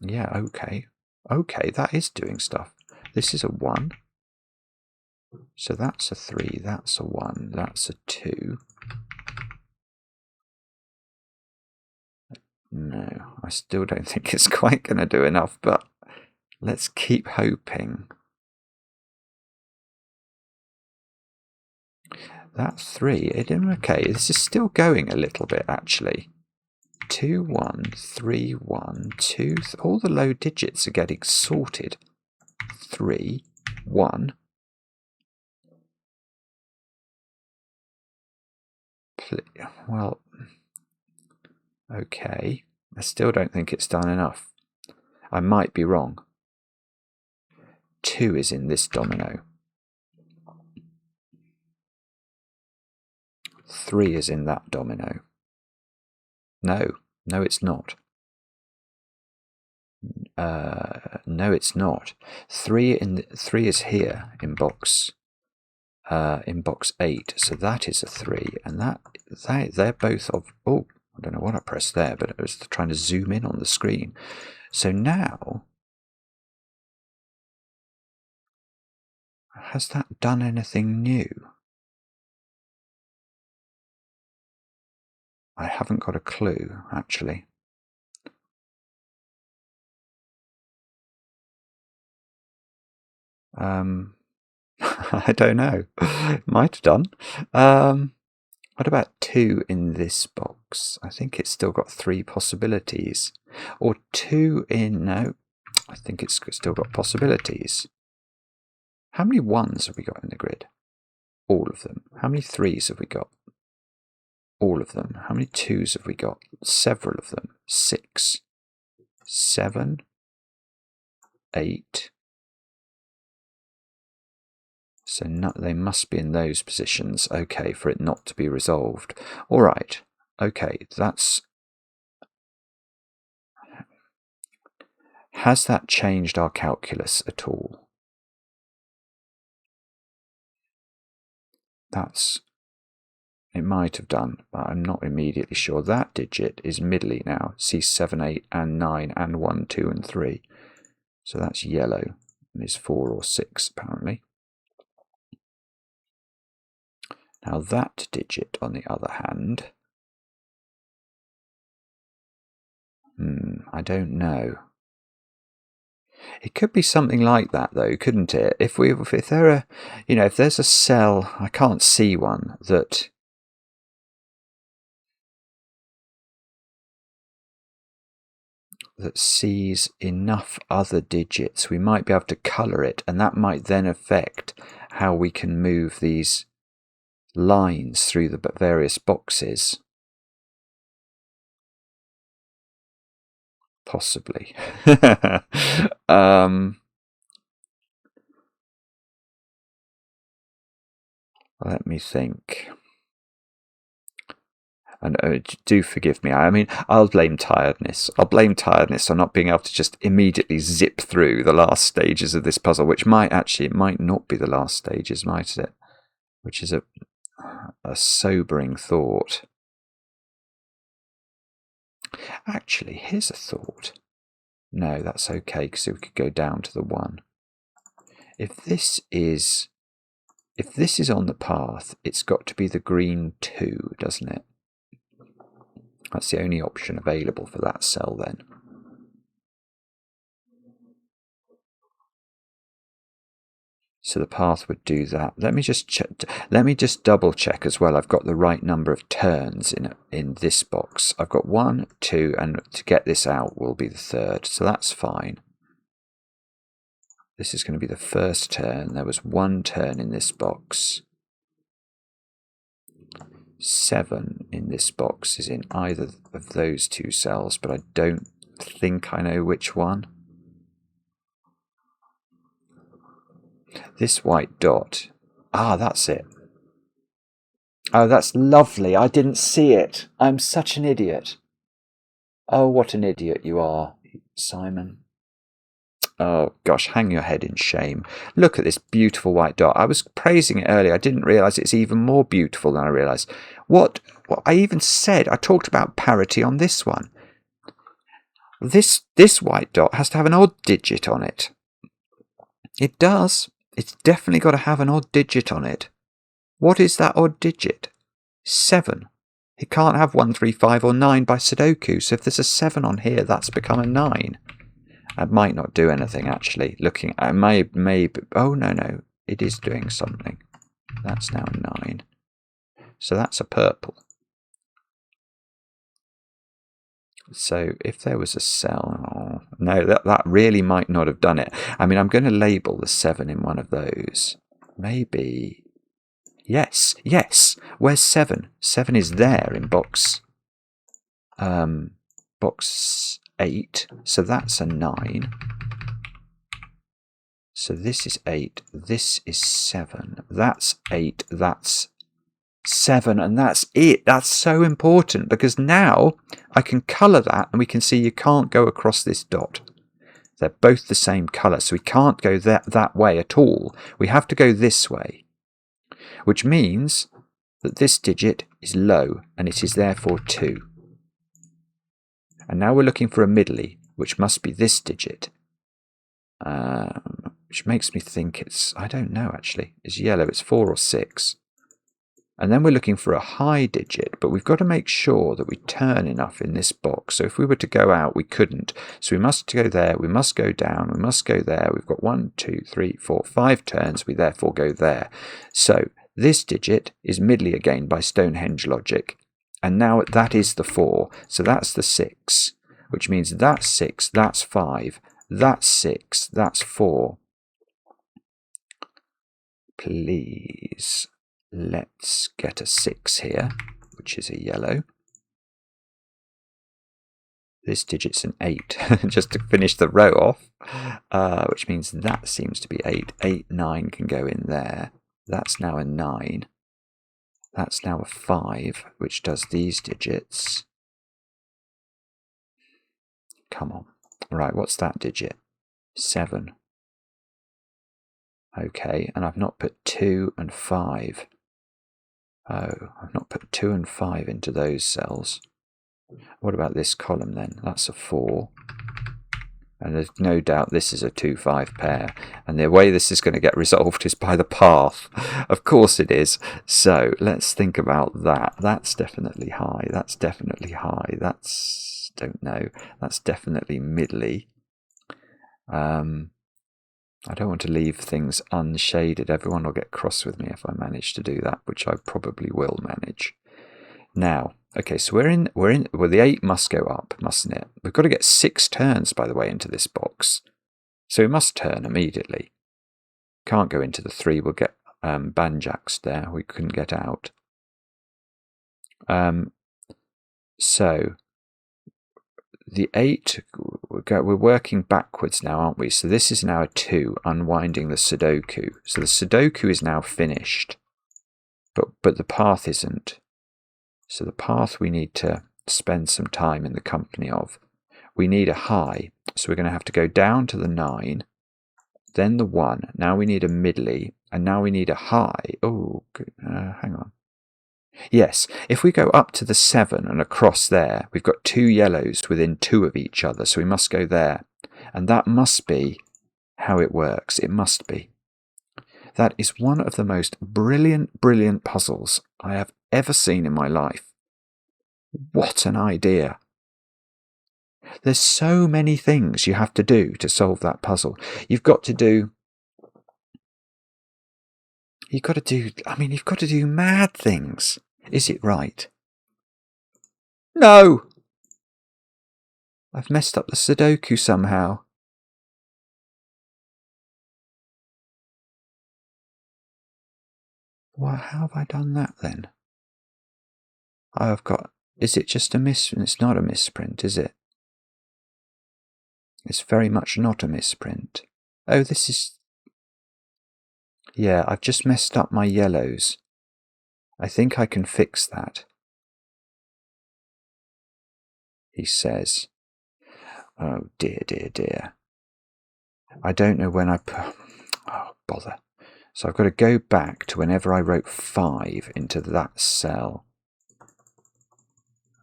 Yeah, okay. Okay, that is doing stuff. This is a 1. So that's a 3, that's a 1, that's a 2. No, I still don't think it's quite going to do enough, but let's keep hoping. That's 3. Okay, this is still going a little bit, actually. 2, 1, 3, 1, 2. All the low digits are getting sorted. 3, 1. Well, okay. I still don't think it's done enough. I might be wrong. 2 is in this domino. 3 is in that domino. No, it's not. No, it's not. 3 is here in box 8. So that is a 3, and they're both of. Oh, I don't know what I pressed there, but it was trying to zoom in on the screen. So now, has that done anything new? I haven't got a clue, actually. I don't know. Might have done. What about 2 in this box? I think it's still got 3 possibilities. Or 2 in... No, I think it's still got possibilities. How many 1s have we got in the grid? All of them. How many 3s have we got? All of them. How many 2s have we got? Several of them. 6, 7, 8. So they must be in those positions, okay, for it not to be resolved. All right, okay, that's... Has that changed our calculus at all? It might have done, but I'm not immediately sure. That digit is middly now. See 7, 8, and 9, and 1, 2, and 3. So that's yellow, and is 4 or 6, apparently. Now that digit, on the other hand, I don't know. It could be something like that, though, couldn't it? If there's a cell, I can't see one that sees enough other digits, we might be able to colour it, and that might then affect how we can move these lines through the various boxes. Possibly. Let me think. And do forgive me. I mean, I'll blame tiredness. I'll blame tiredness on not being able to just immediately zip through the last stages of this puzzle, which might not be the last stages, might it? Which is a sobering thought. Actually, here's a thought. No, that's okay, because we could go down to the 1. If this is on the path, it's got to be the green 2, doesn't it? That's the only option available for that cell then. So the path would do that. Let me just check. Let me just double check as well. I've got the right number of turns in this box. I've got 1, 2, and to get this out will be the 3rd. So that's fine. This is going to be the first turn. There was 1 turn in this box. 7 in this box is in either of those 2 cells, but I don't think I know which one. This white dot. Ah, that's it. Oh, that's lovely. I didn't see it. I'm such an idiot. Oh, what an idiot you are, Simon. Oh, gosh, hang your head in shame. Look at this beautiful white dot. I was praising it earlier. I didn't realise it's even more beautiful than I realised. What I even said, I talked about parity on this one. This white dot has to have an odd digit on it. It does. It's definitely got to have an odd digit on it. What is that odd digit? 7. It can't have 1, 3, 5 or 9 by Sudoku. So if there's a 7 on here, that's become a 9. It might not do anything, actually. Looking at it, maybe. Oh, no. It is doing something. That's now 9. So that's a purple. So if there was a cell... Oh, no, that really might not have done it. I mean, I'm going to label the 7 in one of those. Maybe... Yes. Where's 7? 7 is there in box 8. So that's a 9. So this is 8. This is 7. That's 8. That's 7. And that's it. That's so important, because now I can colour that and we can see you can't go across this dot. They're both the same colour, so we can't go that way at all. We have to go this way, which means that this digit is low, and it is therefore 2. And now we're looking for a middly, which must be this digit, which makes me think it's, I don't know actually, it's yellow, it's 4 or 6. And then we're looking for a high digit, but we've got to make sure that we turn enough in this box. So if we were to go out, we couldn't. So we must go there, we must go down, we must go there. We've got 1, 2, 3, 4, 5 turns. We therefore go there. So this digit is middly again by Stonehenge logic. And now that is the 4. So that's the 6, which means that's 6, that's 5, that's 6, that's 4. Please. Let's get a 6 here, which is a yellow. This digit's an 8, just to finish the row off, which means that seems to be 8. 8, 9 can go in there. That's now a 9. That's now a 5, which does these digits. Come on. Right, what's that digit? 7. Okay, and I've not put 2 and 5. Oh, I've not put 2 and 5 into those cells. What about this column then? That's a 4. And there's no doubt this is a 2-5 pair. And the way this is going to get resolved is by the path. Of course it is. So let's think about that. That's definitely high. That's definitely high. That's, don't know. That's definitely middly. I don't want to leave things unshaded. Everyone will get cross with me if I manage to do that, which I probably will manage. Now, okay, so well, the 8 must go up, mustn't it? We've got to get 6 turns, by the way, into this box. So we must turn immediately. Can't go into the 3. We'll get banjaxed there. We couldn't get out. So the 8, we're working backwards now, aren't we? So this is now a 2, unwinding the Sudoku. So the Sudoku is now finished, but the path isn't. So the path we need to spend some time in the company of. We need a high, so we're going to have to go down to the 9, then the 1. Now we need a middly, and now we need a high. Oh, hang on. Yes, if we go up to the 7 and across there, we've got 2 yellows within 2 of each other, so we must go there. And that must be how it works. It must be. That is one of the most brilliant, brilliant puzzles I have ever seen in my life. What an idea. There's so many things you have to do to solve that puzzle. You've got to do mad things. Is it right? No! I've messed up the Sudoku somehow. Well, how have I done that then? I've got... Is it just a misprint? It's not a misprint, is it? It's very much not a misprint. Oh, this is... Yeah, I've just messed up my yellows. I think I can fix that. He says. Oh, dear, dear, dear. I don't know when I put... Oh, bother. So I've got to go back to whenever I wrote 5 into that cell.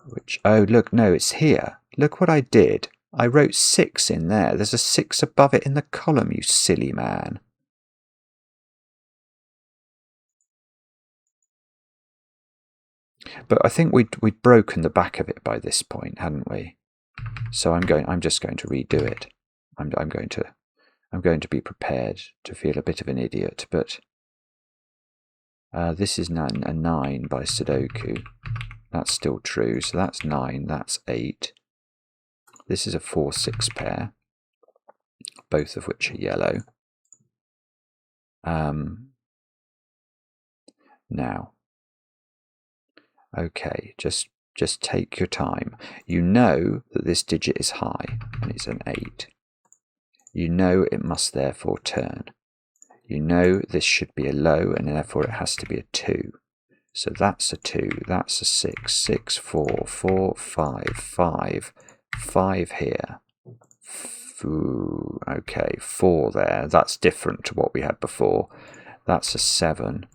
Which... Oh, look, no, it's here. Look what I did. I wrote 6 in there. There's a 6 above it in the column, you silly man. But I think we'd broken the back of it by this point, hadn't we? So I'm just going to redo it. I'm going to be prepared to feel a bit of an idiot, but this is now a 9 by Sudoku. That's still true. So that's 9, that's 8. This is a 4-6 pair, both of which are yellow. Now, okay, just take your time. You know that this digit is high, and it's an 8. You know it must therefore turn. You know this should be a low, and therefore it has to be a 2. So that's a 2, that's a 6, 6, 4, 4, 5, 5, 5 here. Ooh, okay, 4 there. That's different to what we had before. That's a 7.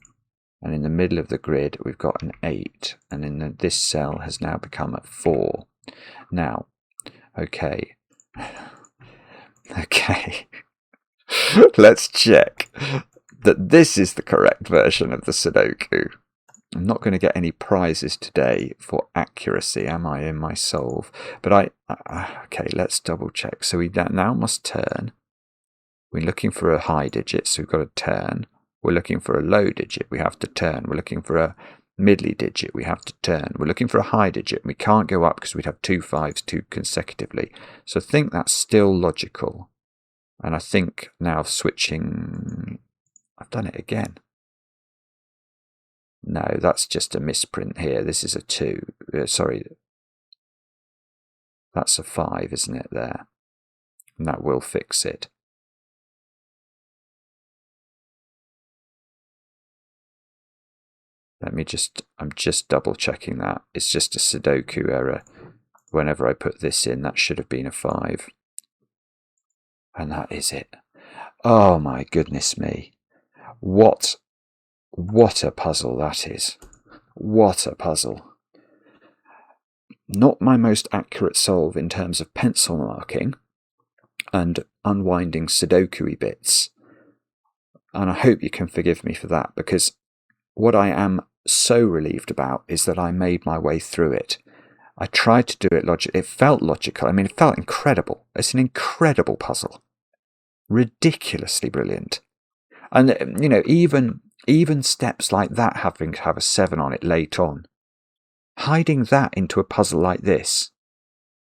And in the middle of the grid, we've got an 8. And in this cell has now become a 4. Now, okay. Okay. Let's check that this is the correct version of the Sudoku. I'm not going to get any prizes today for accuracy, am I, in my solve? But okay, let's double check. So we now must turn. We're looking for a high digit, so we've got to turn. We're looking for a low digit, we have to turn. We're looking for a middly digit, we have to turn. We're looking for a high digit, we can't go up because we'd have 2 5s consecutively. So I think that's still logical. And I think now switching, I've done it again. No, that's just a misprint here. This is a 2. Sorry. That's a 5, isn't it, there? And that will fix it. I'm just double checking that. It's just a Sudoku error. Whenever I put this in, that should have been a 5. And that is it. Oh my goodness me. What a puzzle that is. What a puzzle. Not my most accurate solve in terms of pencil marking and unwinding Sudoku-y bits. And I hope you can forgive me for that, because what I am so relieved about is that I made my way through it. I tried to do it logically. It felt logical. I mean, it felt incredible. It's an incredible puzzle. Ridiculously brilliant. And, you know, even steps like that having to have a 7 on it late on, hiding that into a puzzle like this,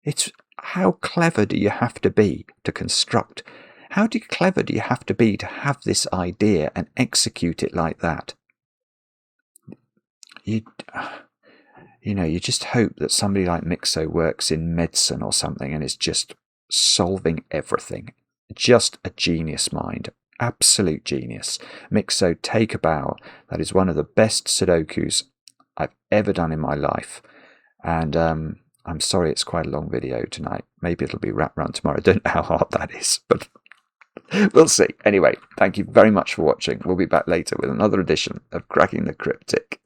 it's how clever do you have to be to construct? How clever do you have to be to have this idea and execute it like that? You just hope that somebody like Myxo works in medicine or something and is just solving everything. Just a genius mind. Absolute genius. Myxo, take a bow. That is one of the best Sudokus I've ever done in my life. And I'm sorry it's quite a long video tonight. Maybe it'll be wrapped around tomorrow. I don't know how hard that is, but we'll see. Anyway, thank you very much for watching. We'll be back later with another edition of Cracking the Cryptic.